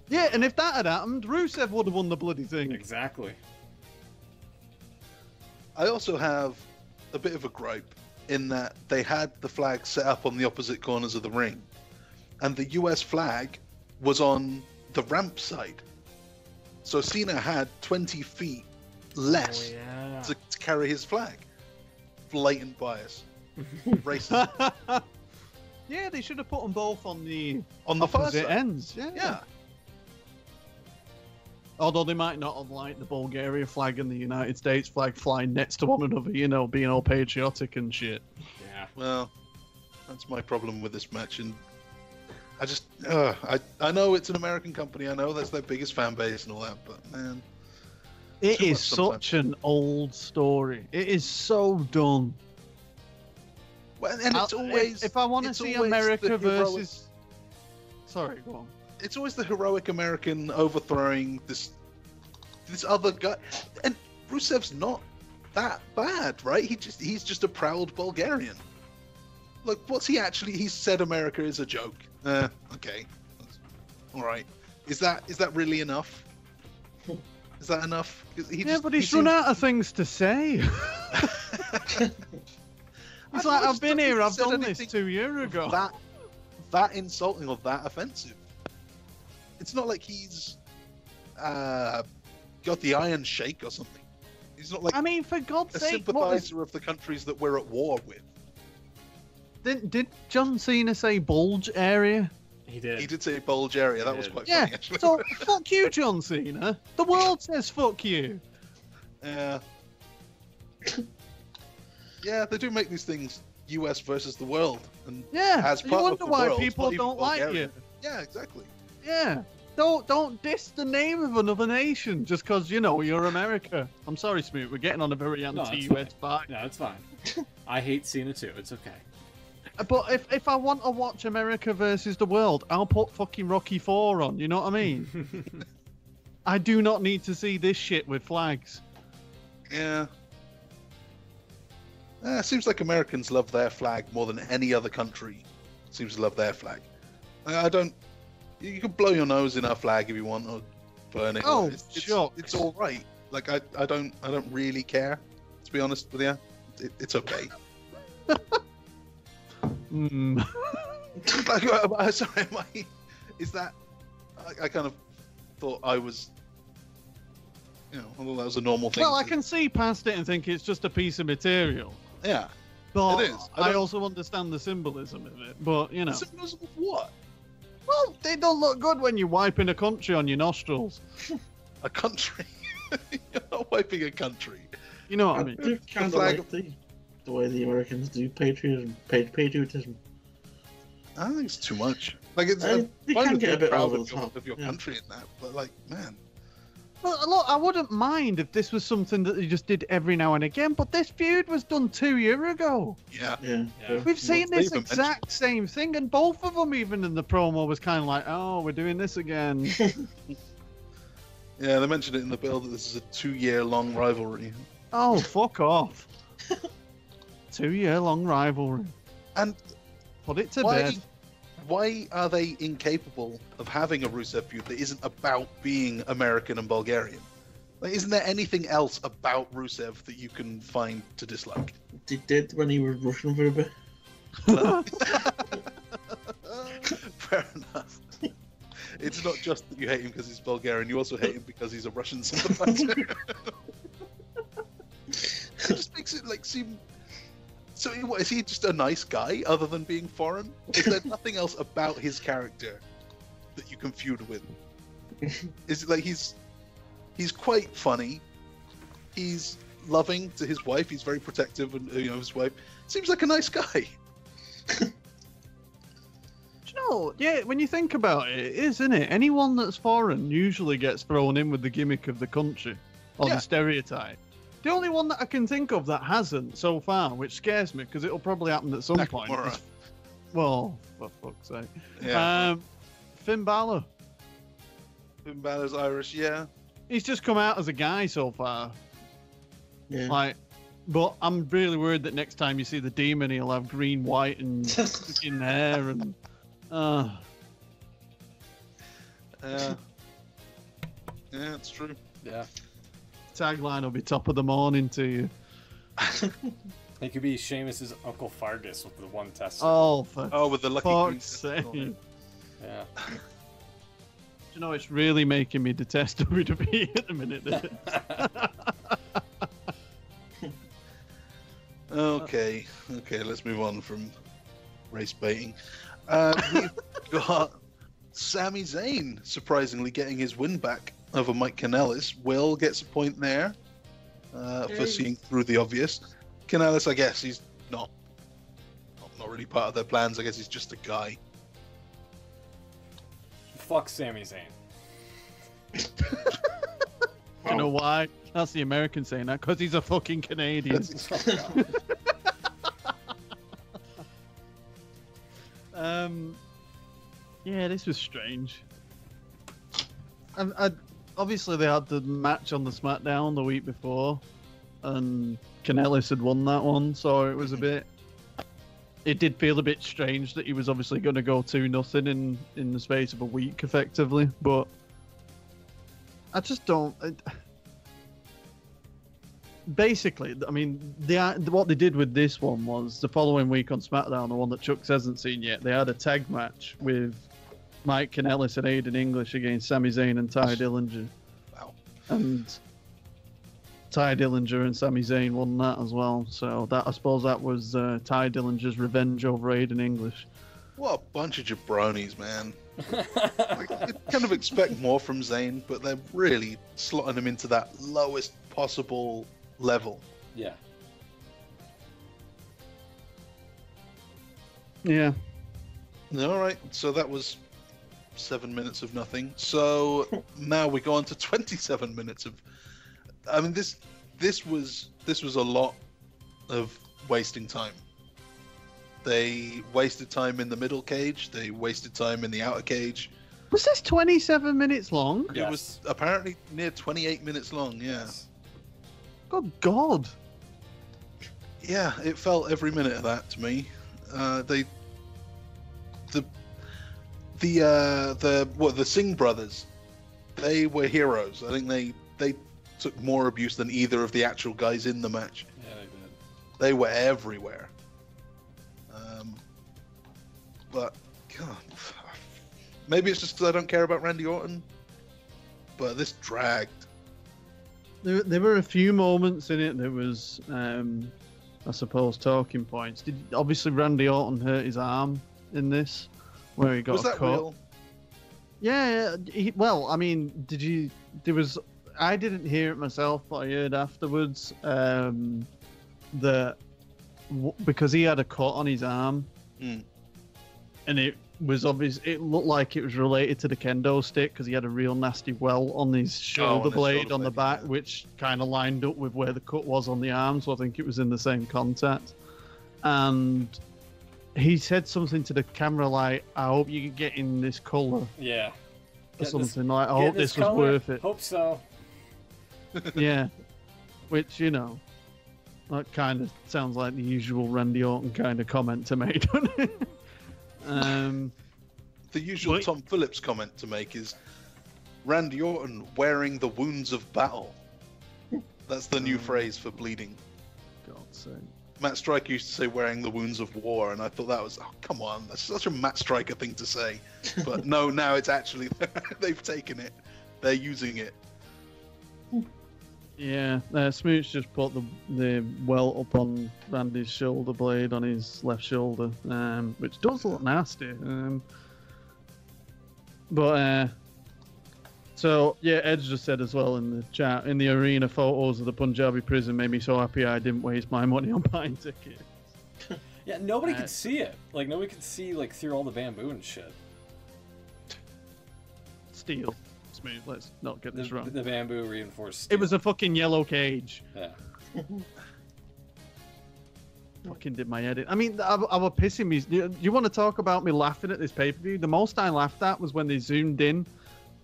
Yeah, and if that had happened, Rusev would have won the bloody thing. Exactly. I also have a bit of a gripe in that they had the flag set up on the opposite corners of the ring, and the US flag was on the ramp side. So Cena had 20 feet less to carry his flag. Blatant bias. Racist. Yeah, they should have put them both on the far opposite side. ends. Yeah. Although they might not have liked the Bulgaria flag and the United States flag flying next to one another, being all patriotic and shit. Yeah. Well, that's my problem with this match, and I just, I know it's an American company, I know that's their biggest fan base and all that, but man, it too is much sometimes. such an old story. It is so done. Well, and it's always, if I want to it's see always America the heroic- versus, sorry, go on. It's always the heroic American overthrowing this other guy, and Rusev's not that bad, right? He's just a proud Bulgarian. Like, what's he actually? He said America is a joke. Okay, all right. Is that really enough? Is that enough? But he's run out of things to say. It's like, I've been here, I've done this 2 years ago. That insulting or that offensive. It's not like he's got the iron shake or something. He's not like, I mean, for God's a sake, sympathizer of the countries that we're at war with. Did John Cena say bulge area He did. He did say Bulgaria. That was did. quite Yeah, funny, actually. so fuck you, John Cena. The world says fuck you. Yeah. Yeah, they do make these things US versus the world. And Yeah, as you part wonder of the why world, people not even don't like Bulgaria. you. Yeah, exactly. Yeah. Don't diss the name of another nation just because, you're America. I'm sorry, Smoot. We're getting on a very that's anti-US fight. No, it's fine. I hate Cena too. It's okay. But if I want to watch America versus the world, I'll put fucking Rocky IV on. You know what I mean? I do not need to see this shit with flags. Yeah. It seems like Americans love their flag more than any other country seems to love their flag. I don't... You can blow your nose in our flag if you want, or burn it. Oh, shucks. It's all right. Like I don't really care, to be honest with you. It's okay. Like, sorry, is that? I kind of thought I was, although that was a normal thing. Well, I can see past it and think it's just a piece of material. Yeah, but it is. I also understand the symbolism of it. But The symbolism of what? well, they don't look good when you're wiping a country on your nostrils. A country? You're not wiping a country. You know what I I mean? do kind of flag- like the way the Americans do patriotism. I don't think it's too much. Like it's You fine can with get a being bit proud over the of your, top. of your Yeah. country in that, but like, man, Well, look, I wouldn't mind if this was something that they just did every now and again, but this feud was done 2 years ago. yeah. Yeah. Yeah. We've seen this even exact same thing, and both of them, even in the promo, was kind of like, "Oh, we're doing this again." Yeah, they mentioned it in the bill that this is a 2-year-long rivalry. Oh, fuck off! 2-year-long rivalry. And Put it to why, bed. why are they incapable of having a Rusev feud that isn't about being American and Bulgarian? Like, isn't there anything else about Rusev that you can find to dislike? They did when he was Russian for a bit. Fair enough. It's not just that you hate him because he's Bulgarian, you also hate him because he's a Russian sympathizer. It just makes it like seem... So what, is he just a nice guy other than being foreign? Is there nothing else about his character that you can feud with? Is it like he's quite funny, he's loving to his wife, he's very protective of his wife. Seems like a nice guy. Yeah, when you think about it, it is, isn't it? Anyone that's foreign usually gets thrown in with the gimmick of the country or Yeah. the stereotype. The only one that I can think of that hasn't so far, which scares me because it'll probably happen at some point. Nakamura. is- Well, for fuck's sake. Yeah. Finn Balor. Finn Balor's Irish, yeah. He's just come out as a guy so far. Yeah. But I'm really worried that next time you see the demon, he'll have green, white, and fucking hair and. Yeah, it's true. Yeah. Tagline will be top of the morning to you. He could be Sheamus's Uncle Fargus with the one test. Oh, for Oh, with the lucky green fuck's test on sake. it. Yeah. You know, it's really making me detest WWE at the minute. Okay, let's move on from race baiting. We've got Sami Zayn surprisingly getting his win back over Mike Kanellis. Will gets a point there for Yay. seeing through the obvious. Kanellis, I guess he's not really part of their plans. I guess he's just a guy. Fuck Sami Zayn. You know why? That's the American saying that, because he's a fucking Canadian. Yeah, this was strange. Obviously, they had the match on the SmackDown the week before, and Kanellis had won that one, so it was a bit. It did feel a bit strange that he was obviously going to go 2-0 in the space of a week, effectively. But I just don't. Basically, I mean, what they did with this one was the following week on SmackDown, the one that Chuck hasn't seen yet, they had a tag match with Mike Kanellis and Aiden English against Sami Zayn and Ty Dillinger. Wow. And Ty Dillinger and Sami Zayn won that as well. So that, I suppose that was Ty Dillinger's revenge over Aiden English. What a bunch of jabronis, man. Like, you kind of expect more from Zayn, but they're really slotting him into that lowest possible level. Yeah. Yeah. All right, so that was 7 minutes of nothing. So now we go on to 27 minutes of. I mean, this was a lot of wasting time. They wasted time in the middle cage. They wasted time in the outer cage. Was this 27 minutes long? Yes. It was apparently near 28 minutes long. Yeah. Good God. Yeah, it felt every minute of that to me. The Singh brothers, they were heroes. I think they took more abuse than either of the actual guys in the match. Yeah, they did. They were everywhere. But God, maybe it's just because I don't care about Randy Orton. But this dragged. There were a few moments in it that was, I suppose, talking points. Obviously Randy Orton hurt his arm in this, where he got Was a that cut. real? Yeah. I mean, I didn't hear it myself, but I heard afterwards because he had a cut on his arm, and it was obvious. It looked like it was related to the kendo stick because he had a real nasty well on his shoulder blade on the back, which kind of lined up with where the cut was on the arm. So I think it was in the same contact. And he said something to the camera like, "I hope you get in this color." Yeah. Or something like, "I hope this was worth it." Hope so. Yeah, which that kind of sounds like the usual Randy Orton kind of comment to make, doesn't it? The usual Tom Phillips comment to make is Randy Orton wearing the wounds of battle. That's the new phrase for bleeding. God's sake. Matt Striker used to say wearing the wounds of war, and I thought that was, oh, come on, that's such a Matt Striker thing to say. But no, now it's actually, they've taken it. They're using it. Yeah, Smooch just put the welt up on Randy's shoulder blade on his left shoulder, which does look nasty. So yeah, Edge just said as well in the chat, in the arena photos of the Punjabi prison made me so happy I didn't waste my money on buying tickets. Yeah, nobody could see it. Like, nobody could see, like, through all the bamboo and shit. Steel. Smooth, let's not get this wrong. The bamboo reinforced steel. It was a fucking yellow cage. Yeah. Fucking did my head in. I mean, I was pissing me. Do you want to talk about me laughing at this pay-per-view? The most I laughed at was when they zoomed in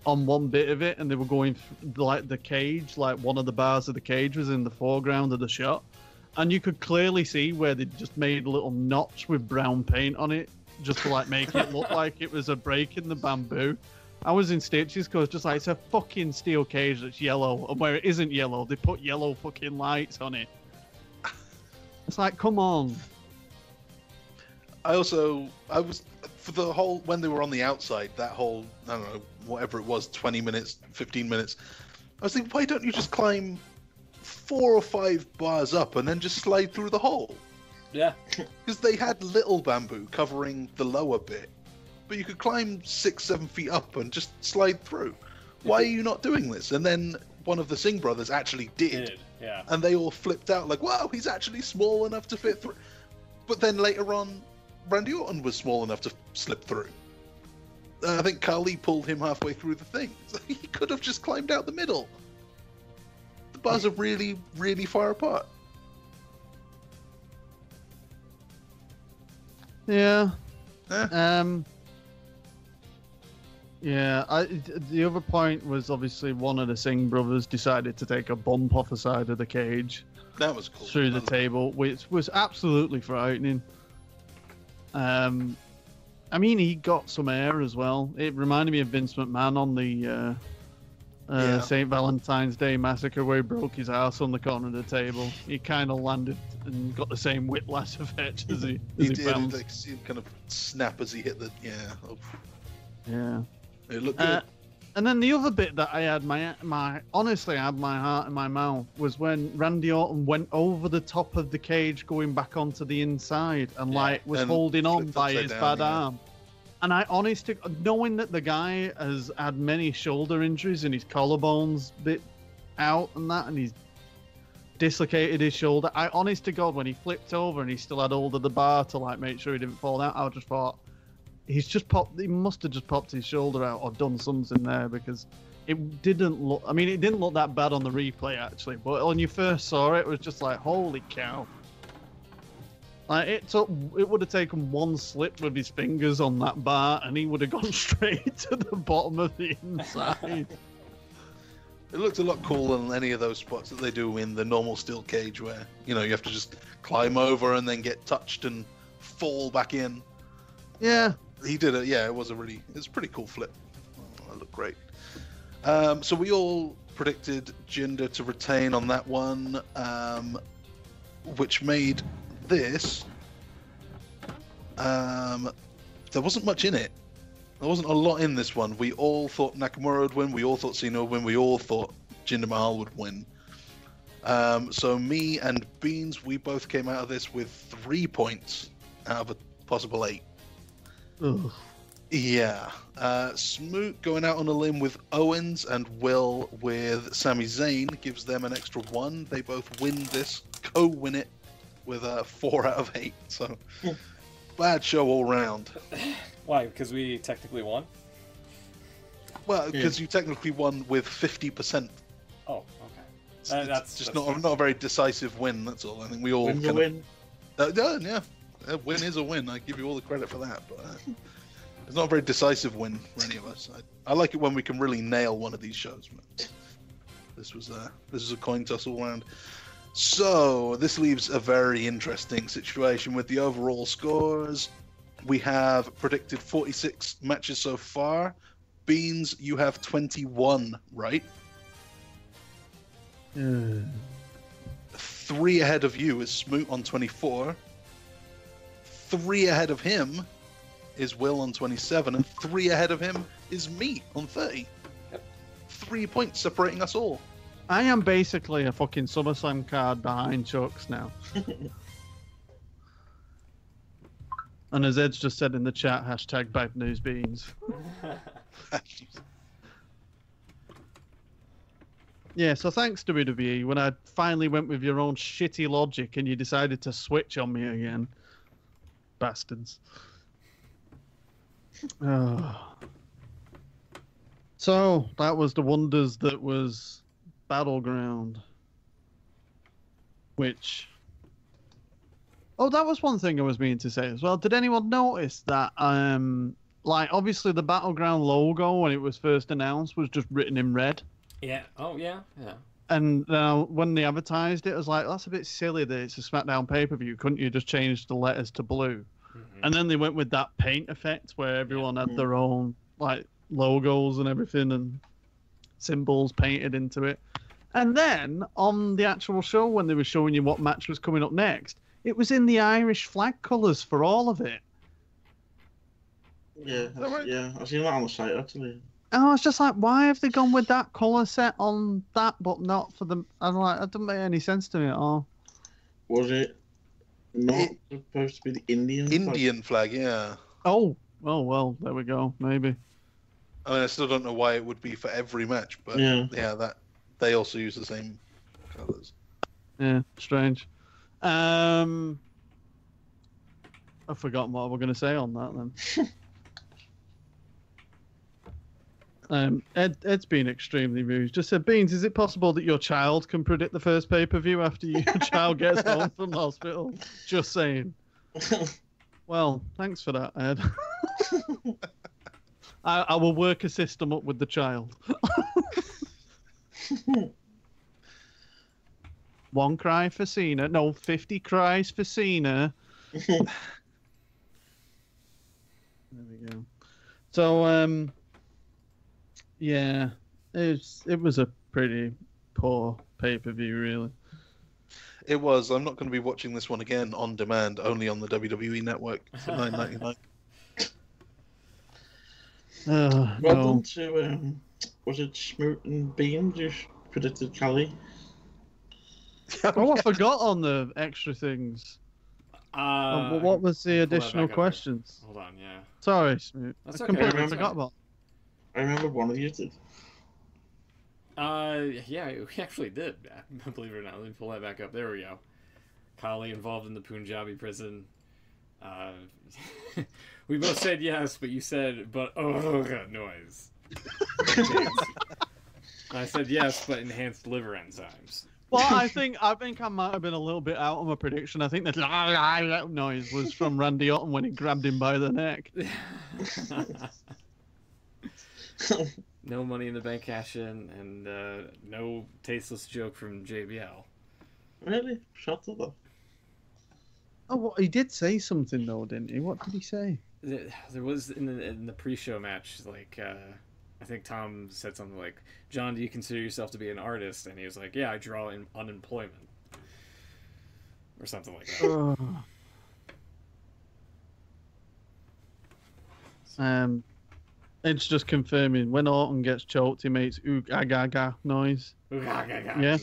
on one bit of it and they were going like the cage, like one of the bars of the cage was in the foreground of the shot. And you could clearly see where they just made a little notch with brown paint on it just to like make it look like it was a break in the bamboo. I was in stitches because just like, it's a fucking steel cage that's yellow, and where it isn't yellow, they put yellow fucking lights on it. It's like, come on. I was, for the whole, when they were on the outside, that whole, I don't know, whatever it was, 20 minutes, 15 minutes, I was thinking, why don't you just climb 4 or 5 bars up and then just slide through the hole? Yeah. Because they had little bamboo covering the lower bit. But you could climb 6-7 feet up and just slide through. Why are you not doing this? And then one of the Singh brothers actually did. Yeah. And they all flipped out like, wow, he's actually small enough to fit through. But then later on, Randy Orton was small enough to slip through. I think Khali pulled him halfway through the thing. So he could have just climbed out the middle. The bars are really, really far apart. Yeah. Eh? Yeah, the other point was obviously one of the Singh brothers decided to take a bump off the side of the cage That was cool. through the table, which was absolutely frightening. I mean, he got some air as well. It reminded me of Vince McMahon on the St. Valentine's Day Massacre where he broke his ass on the corner of the table. He kind of landed and got the same whiplash effect as he did. bounced. Like, kind of snap as he hit the... Yeah. Oh. Yeah. It looked good. And then the other bit that I had honestly, I had my heart in my mouth was when Randy Orton went over the top of the cage, going back onto the inside, and was and holding on flipped by upside his down, bad arm. And I honestly, knowing that the guy has had many shoulder injuries and his collarbone's bit out and that, and he's dislocated his shoulder, I honest to God, when he flipped over and he still had hold of the bar to make sure he didn't fall out, I just thought, he must have just popped his shoulder out or done something there, because it didn't look, it didn't look that bad on the replay actually, but when you first saw it, it was just like, holy cow. It would have taken one slip with his fingers on that bar and he would have gone straight to the bottom of the inside. It looked a lot cooler than any of those spots that they do in the normal steel cage where, you have to just climb over and then get touched and fall back in. Yeah. He did it. Yeah, it was a pretty cool flip. That looked great. So we all predicted Jinder to retain on that one, which made this. There wasn't much in it. There wasn't a lot in this one. We all thought Nakamura would win. We all thought Cena would win. We all thought Jinder Mahal would win. So me and Beans, we both came out of this with 3 points out of a possible 8. Ugh. Yeah. Smoot going out on a limb with Owens, and Will with Sami Zayn gives them an extra 1. They both win this, co-win it with a 4 out of 8. So bad show all round. Why? Because we technically won? Well, because you technically won with 50%. Oh, okay. That's not a very decisive win. That's all. I think we all Win's a win. Yeah, a win is a win. I give you all the credit for that, but it's not a very decisive win for any of us. I like it when we can really nail one of these shows. But this was a coin toss all round. So this leaves a very interesting situation with the overall scores. We have predicted 46 matches so far. Beans, you have 21, right? 3 ahead of you is Smoot on 24. 3 ahead of him is Will on 27, and 3 ahead of him is me on 30. Yep. 3 points separating us all. I am basically a fucking SummerSlam card behind Chuck's now. And as Ed's just said in the chat, hashtag bad news beans. Yeah, so thanks WWE when I finally went with your own shitty logic and you decided to switch on me again. Bastards. So that was the wonders that was Battleground. Which... Oh, that was one thing I was meaning to say as well. Did anyone notice that, obviously the Battleground logo when it was first announced was just written in red? Yeah. Oh, yeah. And when they advertised it, I was like, that's a bit silly that it's a SmackDown pay-per-view. Couldn't you just change the letters to blue? Mm-hmm. And then they went with that paint effect where everyone had their own logos and everything and symbols painted into it. And then on the actual show, when they were showing you what match was coming up next, it was in the Irish flag colours for all of it. Yeah, I've seen that on the site actually. And I was just like, why have they gone with that colour set on that, but not for the... I'm like, that doesn't make any sense to me at all. Was it not supposed to be the Indian flag? Yeah. Oh, well, there we go. Maybe. I mean, I still don't know why it would be for every match, but yeah that they also use the same colours. Yeah, strange. I've forgotten what we're going to say on that then. Ed's been extremely rude. Just said, Beans, is it possible that your child can predict the first pay-per-view after your child gets home from the hospital? Just saying. Well, thanks for that, Ed. I will work a system up with the child. 1 cry for Cena. No, 50 cries for Cena. There we go. So, yeah, it was a pretty poor pay-per-view, really. It was. I'm not going to be watching this one again on demand, only on the WWE Network for $9.99. Well done to Was it Smoot and Bean just predicted Cali? Oh, I forgot on the extra things. What was the additional questions? Hold on, yeah. Sorry, Smoot. That's I okay. completely forgot about. I remember one of you did. Yeah, we actually did. Believe it or not. Let me pull that back up. There we go. Kali involved in the Punjabi prison. We both said yes, but you said, but noise. I said yes, but enhanced liver enzymes. Well, I think I might have been a little bit out on my prediction. I think that noise was from Randy Orton when he grabbed him by the neck. No Money in the Bank cash in, and no tasteless joke from JBL. Really? Shut up. Oh, well, he did say something though, didn't he? What did he say? There was in the pre-show match, like I think Tom said something like, "John, do you consider yourself to be an artist?" And he was like, "Yeah, I draw in unemployment," or something like that. It's just confirming when Orton gets choked, he makes oog agaga noise. Yeah.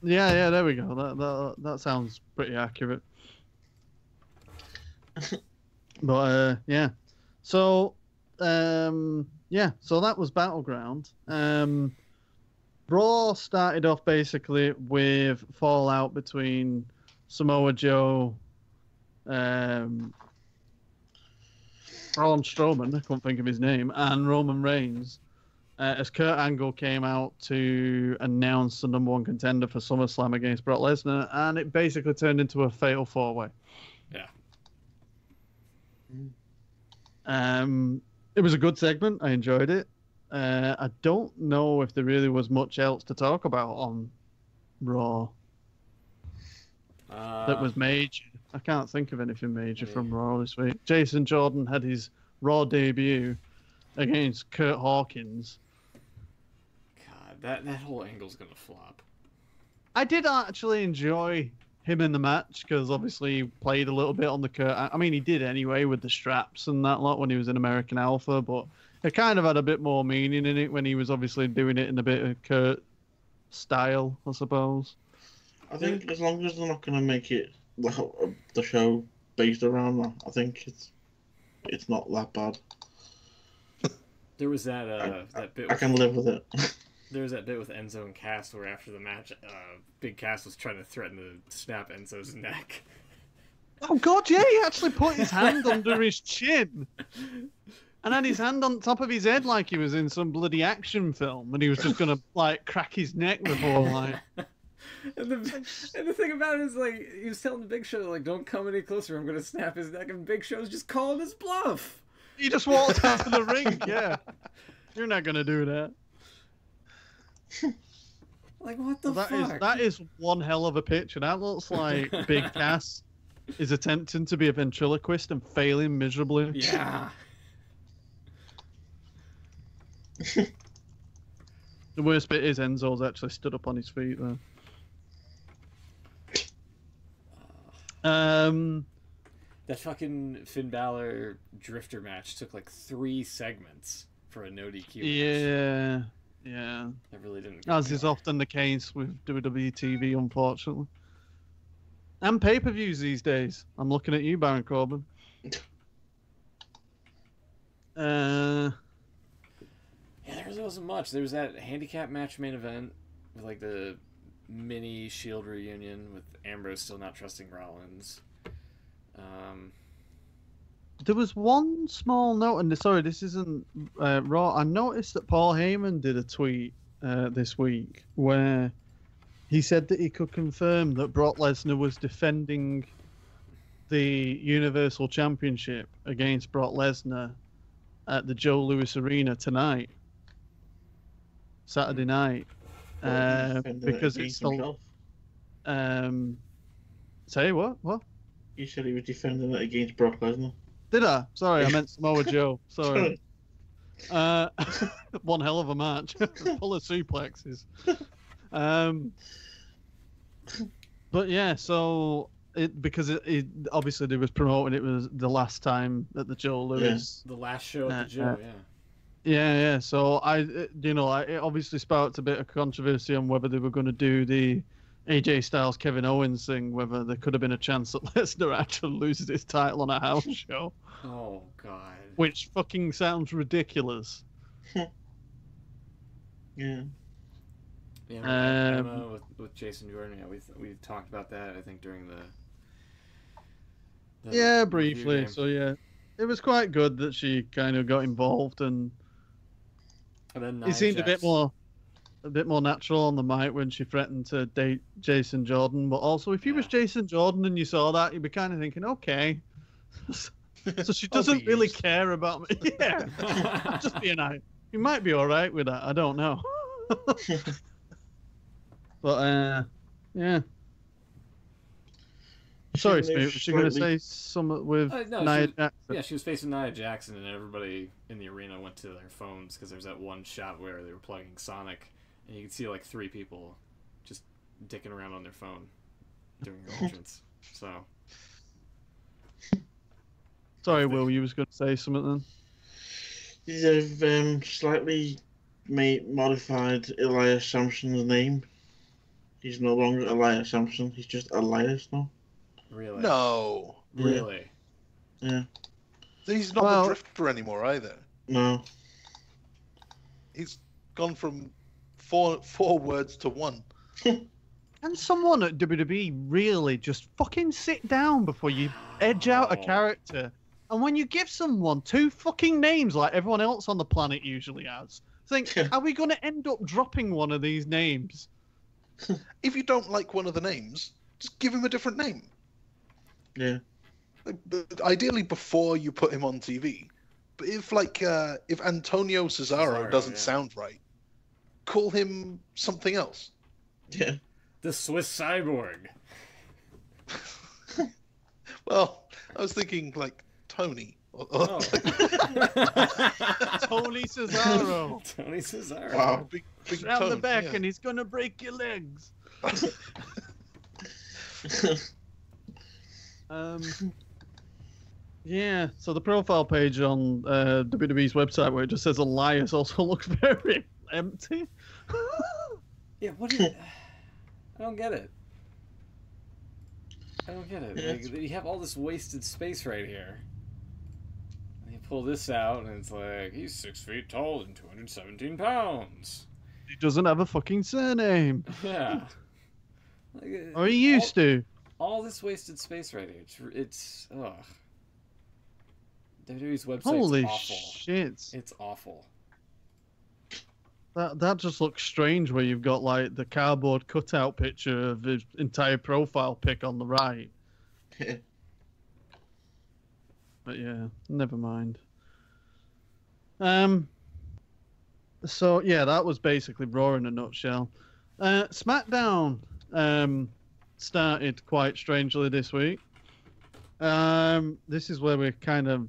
Yeah. There we go. That sounds pretty accurate. But yeah. So so that was Battleground. Raw started off basically with fallout between Samoa Joe, Braun Strowman, I couldn't think of his name, and Roman Reigns, as Kurt Angle came out to announce the number 1 contender for SummerSlam against Brock Lesnar, and it basically turned into a fatal 4-way. Yeah. It was a good segment. I enjoyed it. I don't know if there really was much else to talk about on Raw that was major. I can't think of anything major from Raw this week. Jason Jordan had his Raw debut against Kurt Hawkins. God, that whole angle's gonna flop. I did actually enjoy him in the match because obviously he played a little bit on the Kurt. I mean, he did anyway with the straps and that lot when he was in American Alpha, but it kind of had a bit more meaning in it when he was obviously doing it in a bit of Kurt style, I suppose. I think as long as they're not going to make it the show based around that, I think it's not that bad. There was that bit. I can live with it. There was that bit with Enzo and Cass where after the match, Big Cass was trying to threaten to snap Enzo's neck. Oh God, yeah, he actually put his hand under his chin. And had his hand on top of his head like he was in some bloody action film, and he was just gonna like crack his neck before like. And the thing about it is, like, he was telling the Big Show, like, don't come any closer, I'm gonna snap his neck, and Big Show's just calling his bluff. He just walked out of the ring, yeah. You're not gonna do that. Like, what the fuck? That is one hell of a picture. That looks like Big Cass is attempting to be a ventriloquist and failing miserably. Yeah. The worst bit is Enzo's actually stood up on his feet though. That fucking Finn Balor Drifter match took like 3 segments for a no DQ match. Yeah. That really didn't. As is often the case with WWE TV, unfortunately. And pay-per-views these days. I'm looking at you, Baron Corbin. Yeah, there wasn't much. There was that handicap match main event with like the mini Shield reunion with Ambrose still not trusting Rollins. There was one small note, and sorry, this isn't Raw. I noticed that Paul Heyman did a tweet this week where he said that he could confirm that Brock Lesnar was defending the Universal Championship against Brock Lesnar at the Joe Louis Arena tonight, Saturday night, because it's still. Say what? What? You said he was defending it against Brock Lesnar. Did I? Sorry, I meant Samoa Joe. Sorry. One hell of a match, full of suplexes. But yeah, so because it obviously they was promoting it was the last time at the Joe Louis. The last show at the Joe, yeah. Yeah. So it obviously sparked a bit of controversy on whether they were going to do the AJ Styles Kevin Owens thing, whether there could have been a chance that Lesnar actually loses his title on a house show. Oh God. Which fucking sounds ridiculous. Yeah. Yeah, Emma with Jason Jordan. Yeah, we talked about that. I think during the yeah, review briefly. game. So yeah, it was quite good that she kind of got involved, and then it seemed a bit more natural on the mic when she threatened to date Jason Jordan. But also, if you was Jason Jordan and you saw that, you'd be kind of thinking, okay, so she doesn't really care about me. Yeah, just being nice. You might be all right with that. I don't know. But yeah. Sorry, Smith. Was she going to say something with Nia Jackson? Yeah, she was facing Nia Jackson, and everybody in the arena went to their phones because there's that one shot where they were plugging Sonic, and you could see like 3 people just dicking around on their phone during her entrance. So. Sorry, Will. You was going to say something then? They've slightly modified Elias Sampson's name. He's no longer Elias Sampson. He's just Elias now. Really? No. Really? Yeah. He's not the Drifter anymore either. No. He's gone from four words to 1. Can someone at WWE really just fucking sit down before you edge out a character? And when you give someone 2 fucking names like everyone else on the planet usually has, think, are we going to end up dropping one of these names? If you don't like one of the names, just give him a different name. Yeah. Ideally before you put him on TV. But if Antonio Cesaro doesn't sound right, call him something else. Yeah. The Swiss Cyborg. Well, I was thinking like Tony. Tony Cesaro. Tony Cesaro. Wow. Big Round the Tone, back, yeah. and he's gonna break your legs. Yeah. So the profile page on WWE's website, where it just says Elias, also looks very empty. Yeah. What? I don't get it. I don't get it. Yeah, Like, you have all this wasted space right here. And you pull this out, and it's like, he's 6 feet tall and 217 pounds. He doesn't have a fucking surname. Yeah. Like, Or he used to. All this wasted space right here. It's ugh. WWE's website's Holy awful. shit. It's awful. That just looks strange where you've got like the cardboard cutout picture of his entire profile pic on the right. But yeah, never mind. So yeah, that was basically Raw in a nutshell. SmackDown started quite strangely this week. This is where we're kind of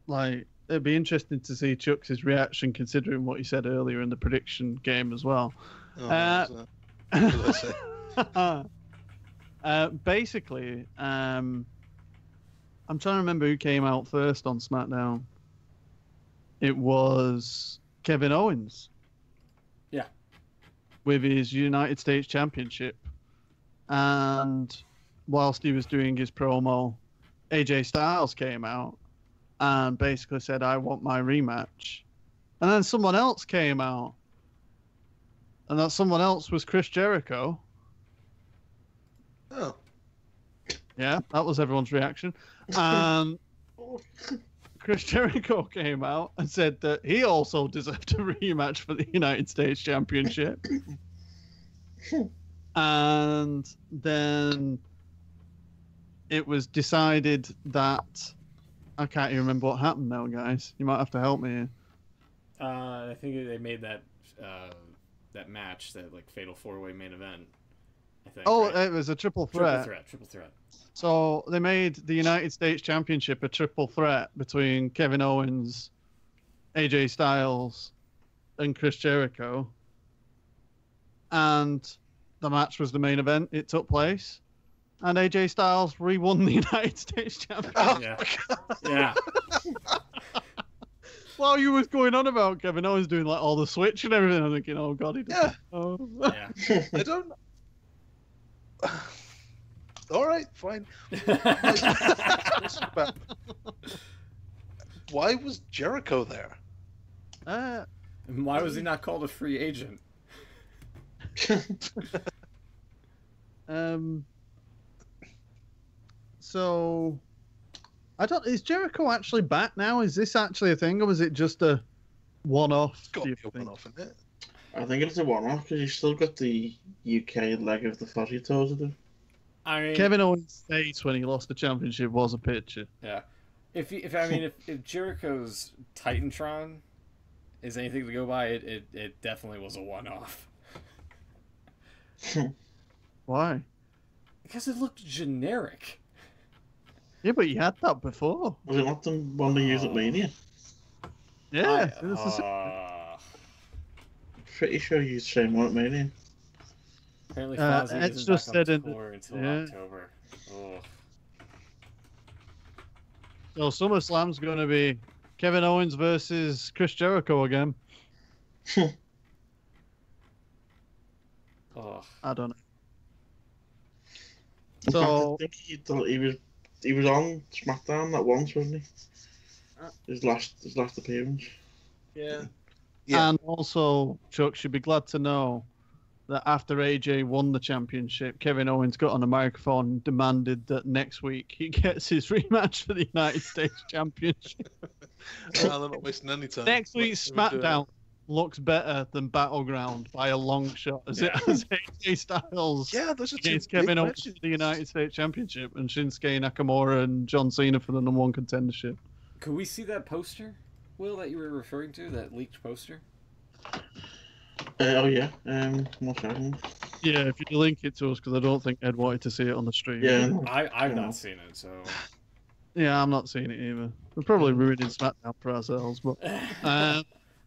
like, it'd be interesting to see Chuck's reaction considering what he said earlier in the prediction game as well. Basically, I'm trying to remember who came out first on SmackDown. It was Kevin Owens. Yeah. With his United States Championship. And whilst he was doing his promo, AJ Styles came out and basically said, I want my rematch. And then someone else came out. And that someone else was Chris Jericho. Oh. Yeah, that was everyone's reaction. And Chris Jericho came out and said that he also deserved a rematch for the United States Championship. And then it was decided that... I can't even remember what happened now, guys. You might have to help me here. I think they made that match, that like fatal 4-way main event. I think. Oh, right? it was a triple threat. Triple threat. So they made the United States Championship a triple threat between Kevin Owens, AJ Styles, and Chris Jericho. And the match was the main event. It took place. And AJ Styles re-won the United States Championship. Yeah. Yeah. while you was going on about Kevin Owens doing like all the switch and everything, I'm thinking, oh god, he does. Yeah. Oh. Yeah. I don't. All right, fine. Why was Jericho there? And why was he not called a free agent? So I don't. Is Jericho actually back now? Is this actually a thing, or was it just a one-off? It's got do to you be open think? off, isn't it? I think it's a one-off because you've still got the UK leg of the fuzzy toes to do. I mean, Kevin Owens' face when he lost the championship was a picture. yeah. If Jericho's Titantron is anything to go by, it definitely was a one-off. Why? Because it looked generic. Yeah, but you had that before. Was it not the one they used at Mania? Yeah. it was the same. Pretty sure you used the same one at Mania. Apparently, Ed's Fozzy isn't just back on said in tour until yeah. October. Oh. So SummerSlam's going to be Kevin Owens versus Chris Jericho again. Oh. I don't know. In fact, So I think he was on SmackDown that once, wasn't he? His last appearance. Yeah. and also Chuck should be glad to know that after AJ won the championship, Kevin Owens got on a microphone and demanded that next week he gets his rematch for the United States Championship. Well, they're not wasting any time. Next week's Let them do it. SmackDown looks better than Battleground by a long shot, as it has AJ Styles Yeah, those are two against big Kevin Owens matches. for the United States Championship and Shinsuke Nakamura and John Cena for the #1 contendership. Could we see that poster, Will, that you were referring to? That leaked poster? Oh yeah. One second. Yeah, if you link it to us, because I don't think Ed wanted to see it on the stream. Yeah. I've Yeah. not seen it, so. Yeah, I'm not seeing it either. We're probably ruining SmackDown for ourselves, but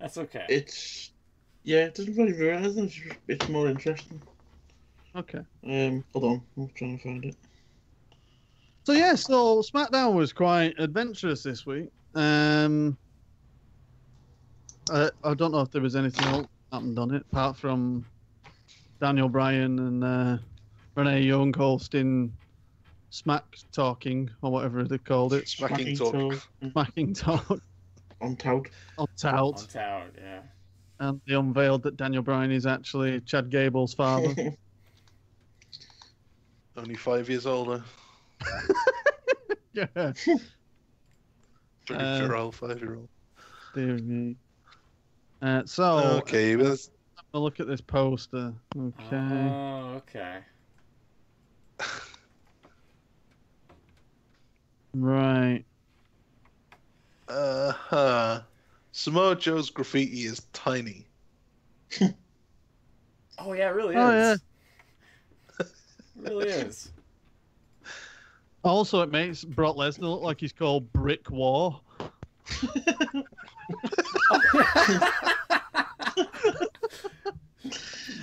That's okay. It doesn't really ruin anything. It's more interesting. okay. Hold on, I'm trying to find it. So yeah, so SmackDown was quite adventurous this week. I don't know if there was anything else that happened on it apart from Daniel Bryan and Renee Young hosting Smack Talking or whatever they called it, Smacking talk. Smacking Talk On tout. on On tout, Tower, yeah. and they unveiled that Daniel Bryan is actually Chad Gable's father. Only 5 years older. Yeah, Very virile 5-year-old. dear me. So Okay, but that's... have a look at this poster. Okay. Oh, okay. Right. Samoa Joe's graffiti is tiny. Oh, yeah, it really is. Oh, yeah. It really is. Also, it makes Brock Lesnar look like he's called Brick War.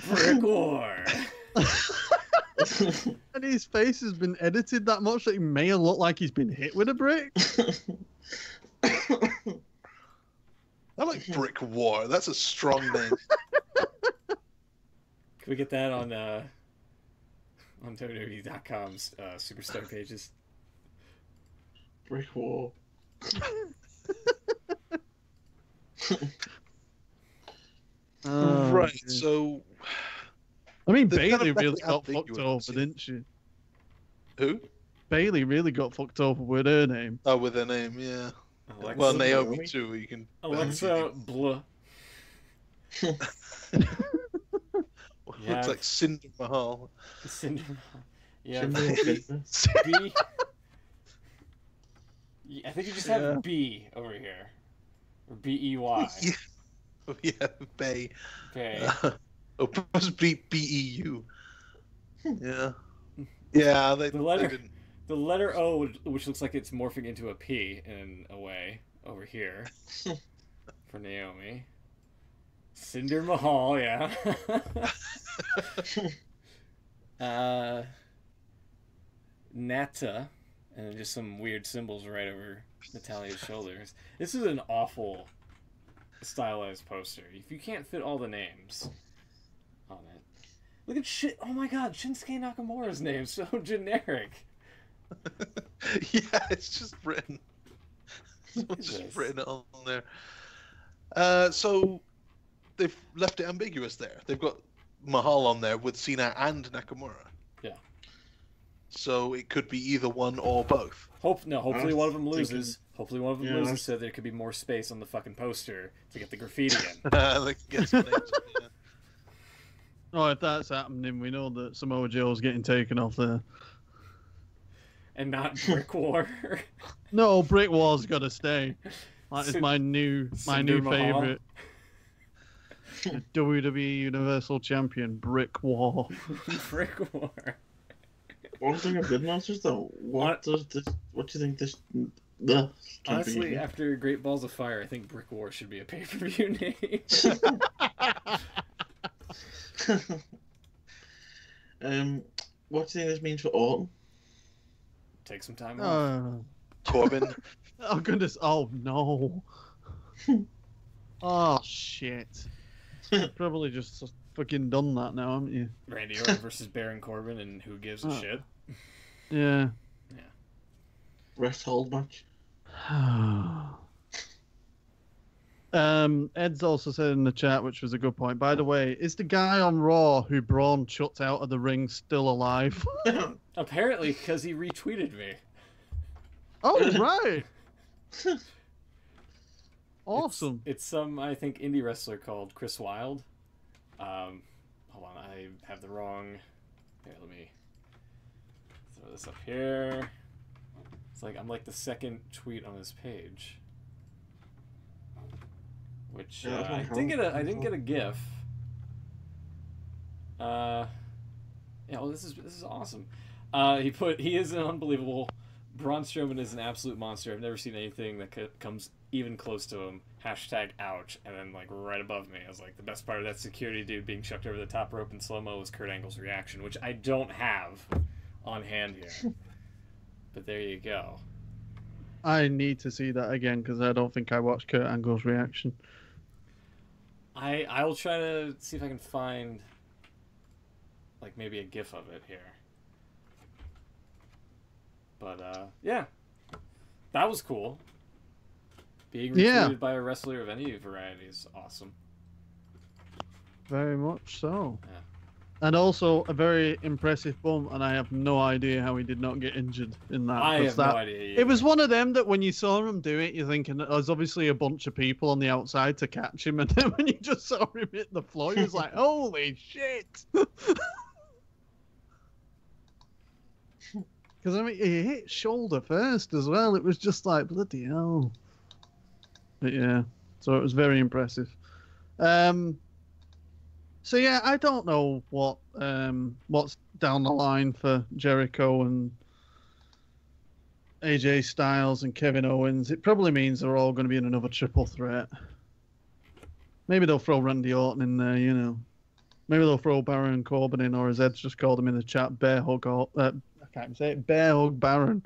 Brick War. And his face has been edited that much that he may look like he's been hit with a brick. I like Brick War. That's a strong name. Can we get that on WWE.com's Superstar pages? Brick wall. Right, dear. so I mean, they've Bailey kind of really left it got fucked ambiguous. over, didn't she? who? Bailey really got fucked over with her name. Oh, with their name, yeah. Alexa, Well, Naomi Naomi? too. You can. Alexa Blah. Looks Yeah. like Cinder Mahal. Syndrome. Yeah, Syndrome B. fever. B. Yeah, I think you just have Yeah. B over here. Or B-E-Y. Yeah. Oh, yeah, Bay. Okay. Oh, must be BEU. Yeah. Yeah, they, The letter- they didn't. The letter O, which looks like it's morphing into a P in a way, over here. For Naomi. Cinder Mahal, yeah. Nata, and then just some weird symbols right over Natalia's shoulders. This is an awful stylized poster. If you can't fit all the names on it. Look at shit. Oh my god, Shinsuke Nakamura's name so generic. Yeah, it's just written. Someone's just written it on there. So they've left it ambiguous there. They've got Mahal on there with Cena and Nakamura. Yeah. So it could be either one or both. Hopefully one of them loses. Hopefully one of them loses so there could be more space on the fucking poster to get the graffiti in. They can get some names in, yeah. Oh, if that's happening, we know that Samoa Joe's getting taken off there. And not Brick War. No, Brick War's got to stay. That is my new Mahal. favorite. The WWE Universal Champion, Brick War. Brick War. One thing I did notice though, what do you think this? Honestly, after Great Balls of Fire, I think Brick War should be a pay-per-view name. What do you think this means for Orton? Take some time off. Corbin. Oh goodness! Oh no! Oh shit! Probably just fucking done that now, haven't you? Randy Orton versus Baron Corbin, and who gives a shit? Yeah. Rest hold match. Ed's also said in the chat, which was a good point. By the way, is the guy on Raw who Braun shuts out of the ring still alive? Apparently, because he retweeted me. Oh, right. Awesome. It's some, I think, indie wrestler called Chris Wilde. Hold on, I have the wrong... Here, let me throw this up here. It's like, I'm like the second tweet on this page. Which, I didn't get a GIF. Yeah, well, this is awesome. He is an unbelievable... Braun Strowman is an absolute monster. I've never seen anything that comes even close to him. #ouch. And then, like, right above me, I was like, the best part of that security dude being chucked over the top rope in slow-mo was Kurt Angle's reaction, which I don't have on hand here. But there you go. I need to see that again, because I don't think I watched Kurt Angle's reaction. I will try to see if I can find, like, maybe a GIF of it here. But, yeah. That was cool. Being retweeted by a wrestler of any variety is awesome. Very much so. Yeah. And also a very impressive bump, and I have no idea how he did not get injured in that. I have no idea either. It was one of them that when you saw him do it, you're thinking there's obviously a bunch of people on the outside to catch him, and then when you just saw him hit the floor, he was like, holy shit! Because, I mean, he hit shoulder first as well. It was just like, bloody hell. But yeah, so it was very impressive. So yeah, I don't know what's down the line for Jericho and AJ Styles and Kevin Owens. It probably means they're all going to be in another triple threat. Maybe they'll throw Randy Orton in there, you know. Maybe they'll throw Baron Corbin in, or as Ed's just called him in the chat, Bear Hug. I can't even say it. Bear Hug Baron.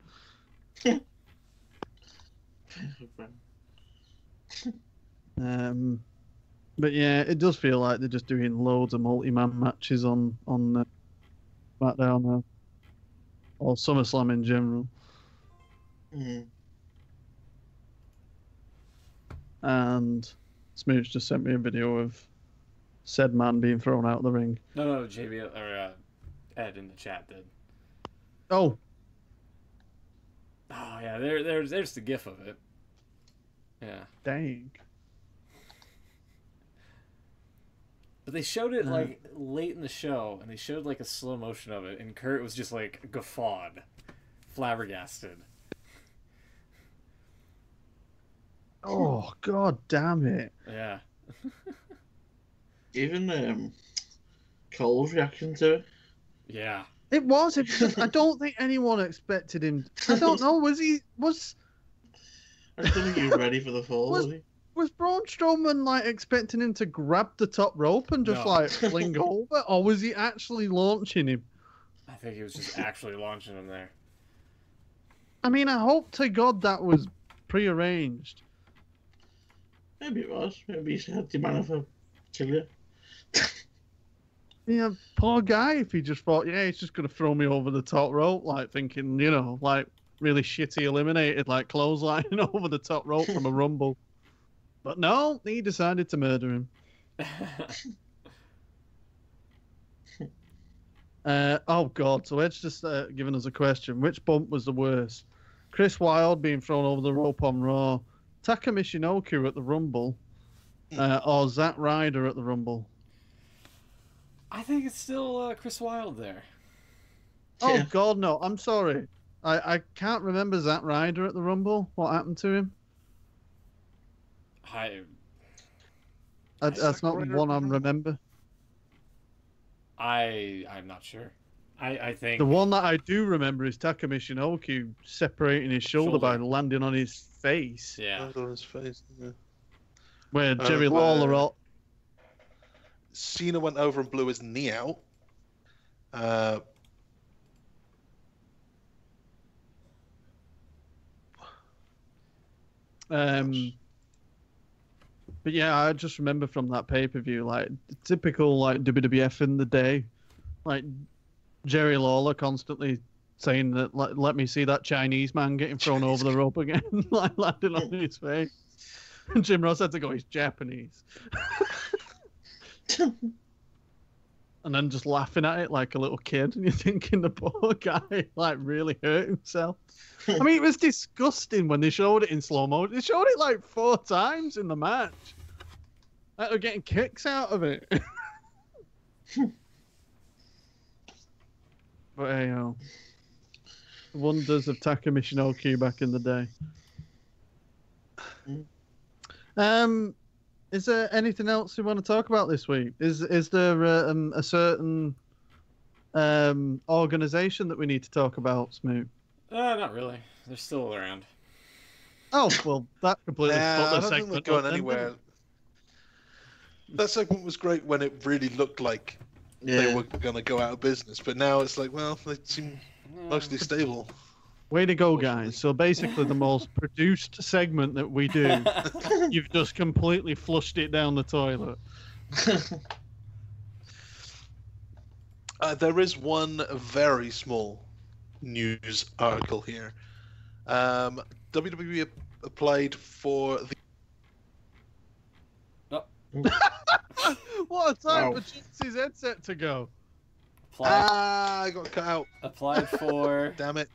But yeah, it does feel like they're just doing loads of multi-man matches on SmackDown now, or SummerSlam in general. And Smooch just sent me a video of said man being thrown out of the ring. No, JB or Ed in the chat did. Oh yeah, there's the GIF of it. Yeah. Dang. But they showed it like late in the show, and they showed like a slow motion of it, and Kurt was just like guffawed, flabbergasted. Oh god damn it! Yeah. Even Cole's reaction to it. Yeah. It was. I don't think anyone expected him. I don't know. Was he? I don't think he was ready for the fall. Was Braun Strowman like expecting him to grab the top rope and just like fling over, or was he actually launching him? I think he was just actually launching him there. I mean, I hope to God that was prearranged. Maybe it was. Maybe he said, "Do you mind if I kill you?" Yeah, poor guy. If he just thought, yeah, he's just gonna throw me over the top rope, like thinking, like really shitty eliminated, like clothesline over the top rope from a rumble. But no, he decided to murder him. Oh God! So Ed's just given us a question. Which bump was the worst? Chris Wilde being thrown over the rope on Raw, Taka Michinoku at the Rumble, or Zack Ryder at the Rumble? I think it's still Chris Wilde there. Oh Yeah. God, no! I'm sorry. I can't remember Zack Ryder at the Rumble. What happened to him? That's not the one I remember. I'm not sure. I think The one that I do remember is Taka Michinoku separating his shoulder by landing on his face. Yeah. Right on his face. Yeah. Where Jerry Lawler. Cena went over and blew his knee out. But yeah, I just remember from that pay-per-view, like typical like WWF in the day, like Jerry Lawler constantly saying that let me see that Chinese man getting thrown over the rope again, like landing on his face. And Jim Ross had to go, he's Japanese. And then just laughing at it like a little kid, and you're thinking the poor guy like really hurt himself. I mean, it was disgusting when they showed it in slow mo. They showed it like 4 times in the match. Like they're getting kicks out of it. But hey, wonders of Taka Michinoku back in the day. Is there anything else you want to talk about this week? Is there a certain organization that we need to talk about, Smoot? Not really. They're still around. Oh, well, that completely I fucked don't the think segment they're up going then, anywhere. didn't That segment was great when it really looked like they were going to go out of business, but now it's like, well, they seem mostly stable. it? Way to go, guys. So basically the most produced segment that we do, you've just completely flushed it down the toilet. There is one very small news article here. WWE applied for the What a time Wow. for Jinxie's headset to go. I got cut out. Applied for. Damn it.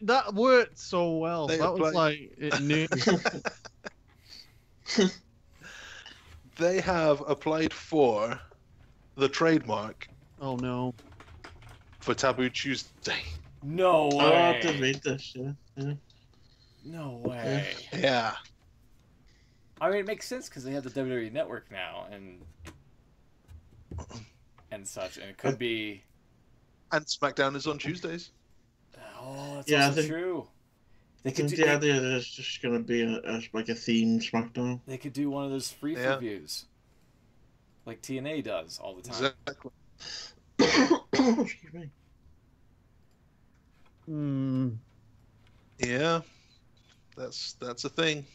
That worked so well. They That was applied- like it knew. They have applied for the trademark Oh no. for Taboo Tuesday. No Oh, I did way. read this. Yeah. No way. Yeah. I mean, it makes sense because they have the WWE Network now and such, and it could be. And SmackDown is on Tuesdays. Oh, that's Yeah, I also think- true. They I could think do. the idea is just going to be like a themed SmackDown. They could do one of those free Yeah. reviews, like TNA does all the time. Exactly. Excuse me. Hmm. Yeah. That's a thing.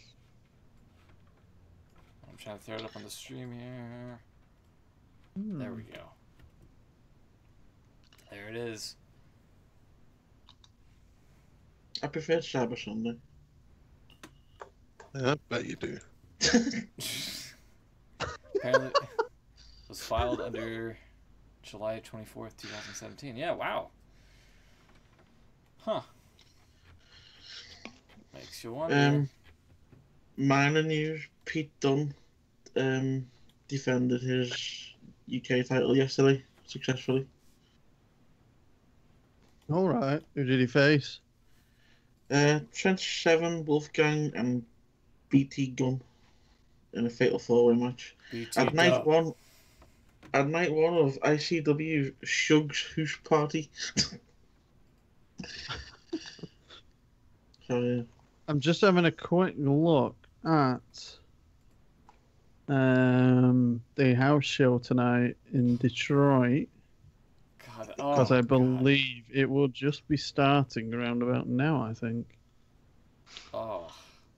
I'm trying to throw it up on the stream here. Hmm. There we go. There it is. I prefer Cyber Sunday. Yeah, I bet you do. Apparently, it was filed under July 24th, 2017. Yeah, wow. Huh. Makes you wonder. Minor news: Pete Dunne defended his UK title yesterday successfully. All right. Who did he face? Trent Seven, Wolfgang, and BT Gunn in a fatal 4-way match. BT At night Duh. one of ICW Shug's Hoosh Party. So yeah. I'm just having a quick look at the house show tonight in Detroit God, because oh, I God. believe it will just be starting around about now. I think Oh,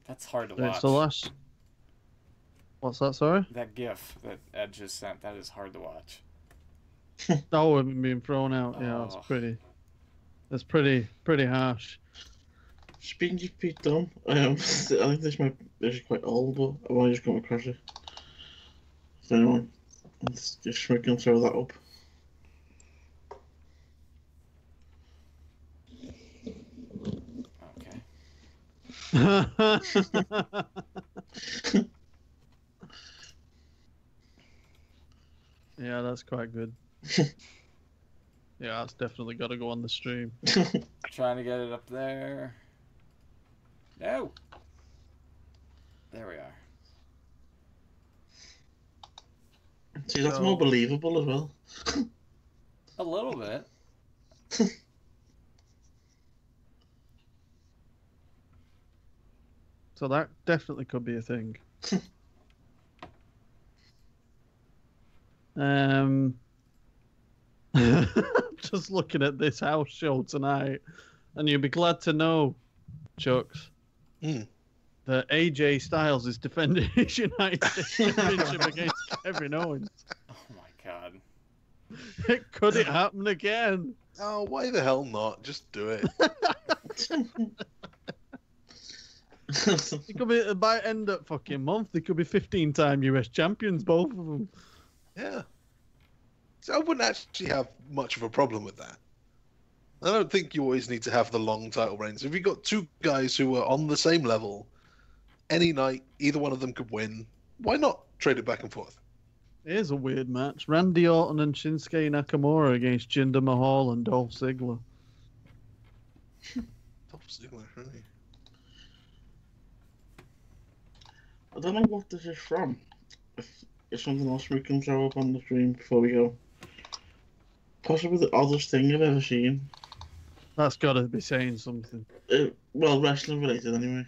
that's hard to so watch. it's the last. What's that? Sorry. That GIF that Ed just sent, that is hard to watch. Oh, I'm being thrown out. Yeah, that's Oh. pretty. That's pretty harsh. Speaking of Pete Dunne, I think this is quite old, but I've only just come across it. So anyone, just we can throw that up. Okay. Yeah, that's quite good. Yeah, that's definitely got to go on the stream. Trying to get it up there. No. There we are. See, that's more believable as well. A little bit. So that definitely could be a thing. Just looking at this house show tonight, and you'll be glad to know, Chucks, that AJ Styles is defending his United States Championship against Kevin Owens. Oh my god. Could it happen again? Oh, why the hell not? Just do it. It could be by end of fucking month. They could be 15-time US champions, both of them. Yeah. So I wouldn't actually have much of a problem with that. I don't think you always need to have the long title reigns. If you've got two guys who are on the same level, any night, either one of them could win. Why not trade it back and forth? Here's a weird match. Randy Orton and Shinsuke Nakamura against Jinder Mahal and Dolph Ziggler. Dolph Ziggler, really? I don't know what this is from. If something else we can throw up on the stream before we go. Possibly the oddest thing I've ever seen. That's got to be saying something. Well, wrestling related anyway.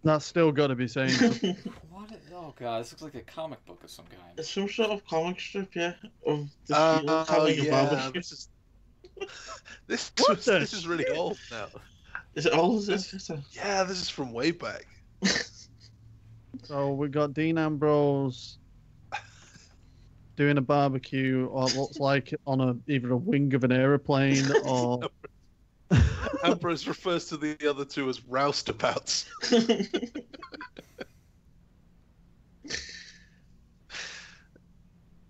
That's still got to be saying something. What? Oh god, this looks like a comic book of some kind. It's some sort of comic strip, yeah, of the Shield having a barbecue. This is really old now. Is it old? Yeah, this is from way back. So we got Dean Ambrose doing a barbecue, or it looks like on either a wing of an aeroplane or. Ambrose refers to the other two as roustabouts.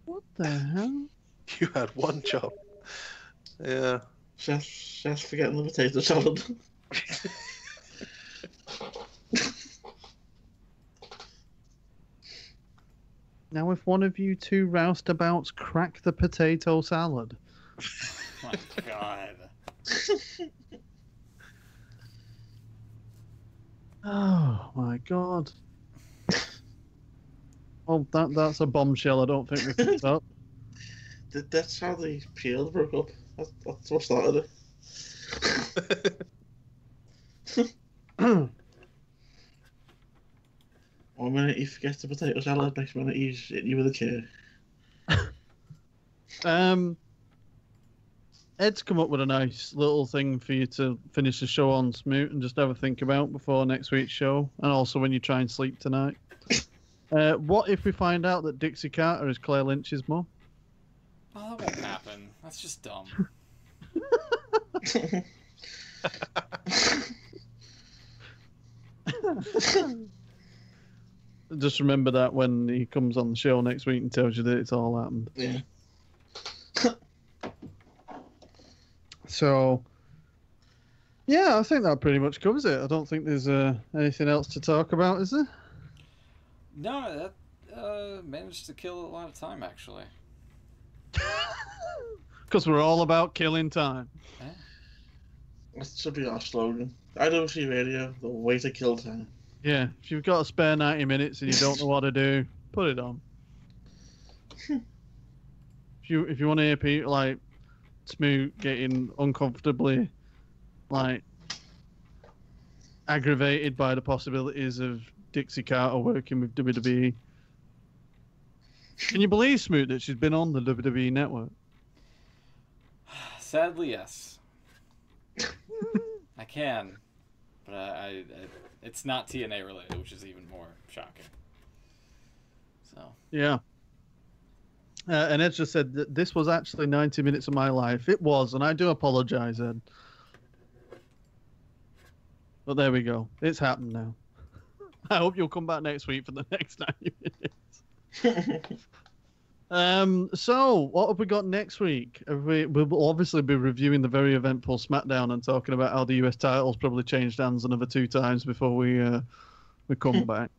What the hell? You had one job. Yeah. Chef's forgetting the potato salad. Now, if one of you two roustabouts crack the potato salad. Oh my god. Oh my god. Oh, that's a bombshell I don't think we picked up. That's how the Shield broke up. That's what started it. 1 minute he forgets the potato salad, next minute he's hitting you with a chair. Ed's come up with a nice little thing for you to finish the show on, Smoot, and just have a think about before next week's show, and also when you try and sleep tonight. What if we find out that Dixie Carter is Claire Lynch's mum? Oh, that won't happen. That's just dumb. Just remember that when he comes on the show next week and tells you that it's all happened. Yeah. So, yeah, I think that pretty much covers it. I don't think there's anything else to talk about, is there? No, that managed to kill a lot of time, actually. Because we're all about killing time. Yeah. That should be our slogan. IWC Radio, the way to kill time. Yeah, if you've got a spare 90 minutes and you don't know what to do, put it on. If you want to hear people like Smoot getting uncomfortably like aggravated by the possibilities of Dixie Carter working with WWE. Can you believe, Smoot, that she's been on the WWE network? Sadly, yes. I can, but it's not TNA related, which is even more shocking. So Yeah. And Ed just said that this was actually 90 minutes of my life. It was, and I do apologize, Ed. But there we go. It's happened now. I hope you'll come back next week for the next 90 minutes. So, what have we got next week? We'll obviously be reviewing the very eventful SmackDown and talking about how the US titles probably changed hands another 2 times before we come back.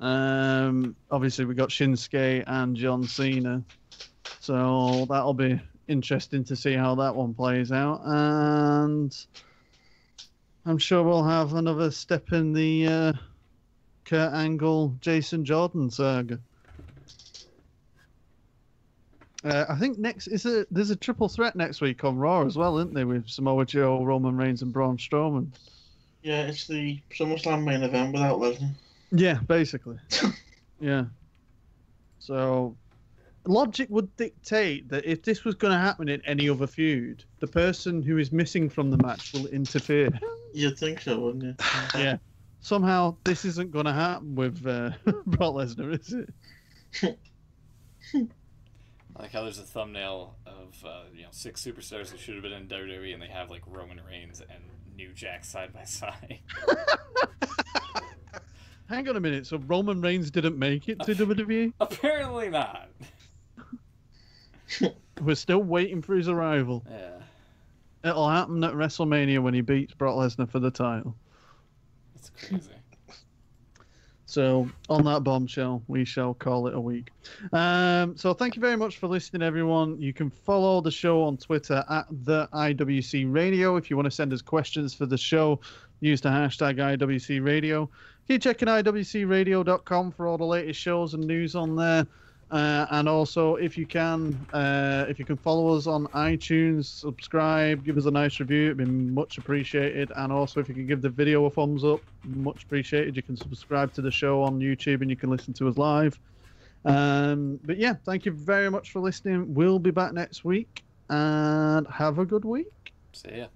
Obviously, we got Shinsuke and John Cena. So, that'll be interesting to see how that one plays out. And I'm sure we'll have another step in the Kurt Angle, Jason Jordan saga. I think there's a triple threat next week on Raw as well, isn't there? With Samoa Joe, Roman Reigns, and Braun Strowman. Yeah, it's the SummerSlam main event without Lesnar. Yeah, basically. Yeah. So, logic would dictate that if this was going to happen in any other feud, the person who is missing from the match will interfere. You'd think so, wouldn't you? Yeah. Somehow, this isn't going to happen with Brock Lesnar, is it? I like how there's a thumbnail of 6 superstars who should have been in WWE, and they have like Roman Reigns and New Jack side by side. Hang on a minute. So Roman Reigns didn't make it to WWE? Apparently not. We're still waiting for his arrival. Yeah. It'll happen at WrestleMania when he beats Brock Lesnar for the title. That's crazy. So, on that bombshell, we shall call it a week. So, thank you very much for listening, everyone. You can follow the show on Twitter at the IWC Radio. If you want to send us questions for the show, use the hashtag IWC Radio. Keep checking IWCRadio.com for all the latest shows and news on there. And also, if you can follow us on iTunes, subscribe, give us a nice review, it'd be much appreciated. And also, if you can give the video a thumbs up, much appreciated. You can subscribe to the show on YouTube and you can listen to us live. But yeah, thank you very much for listening. We'll be back next week and have a good week. See ya.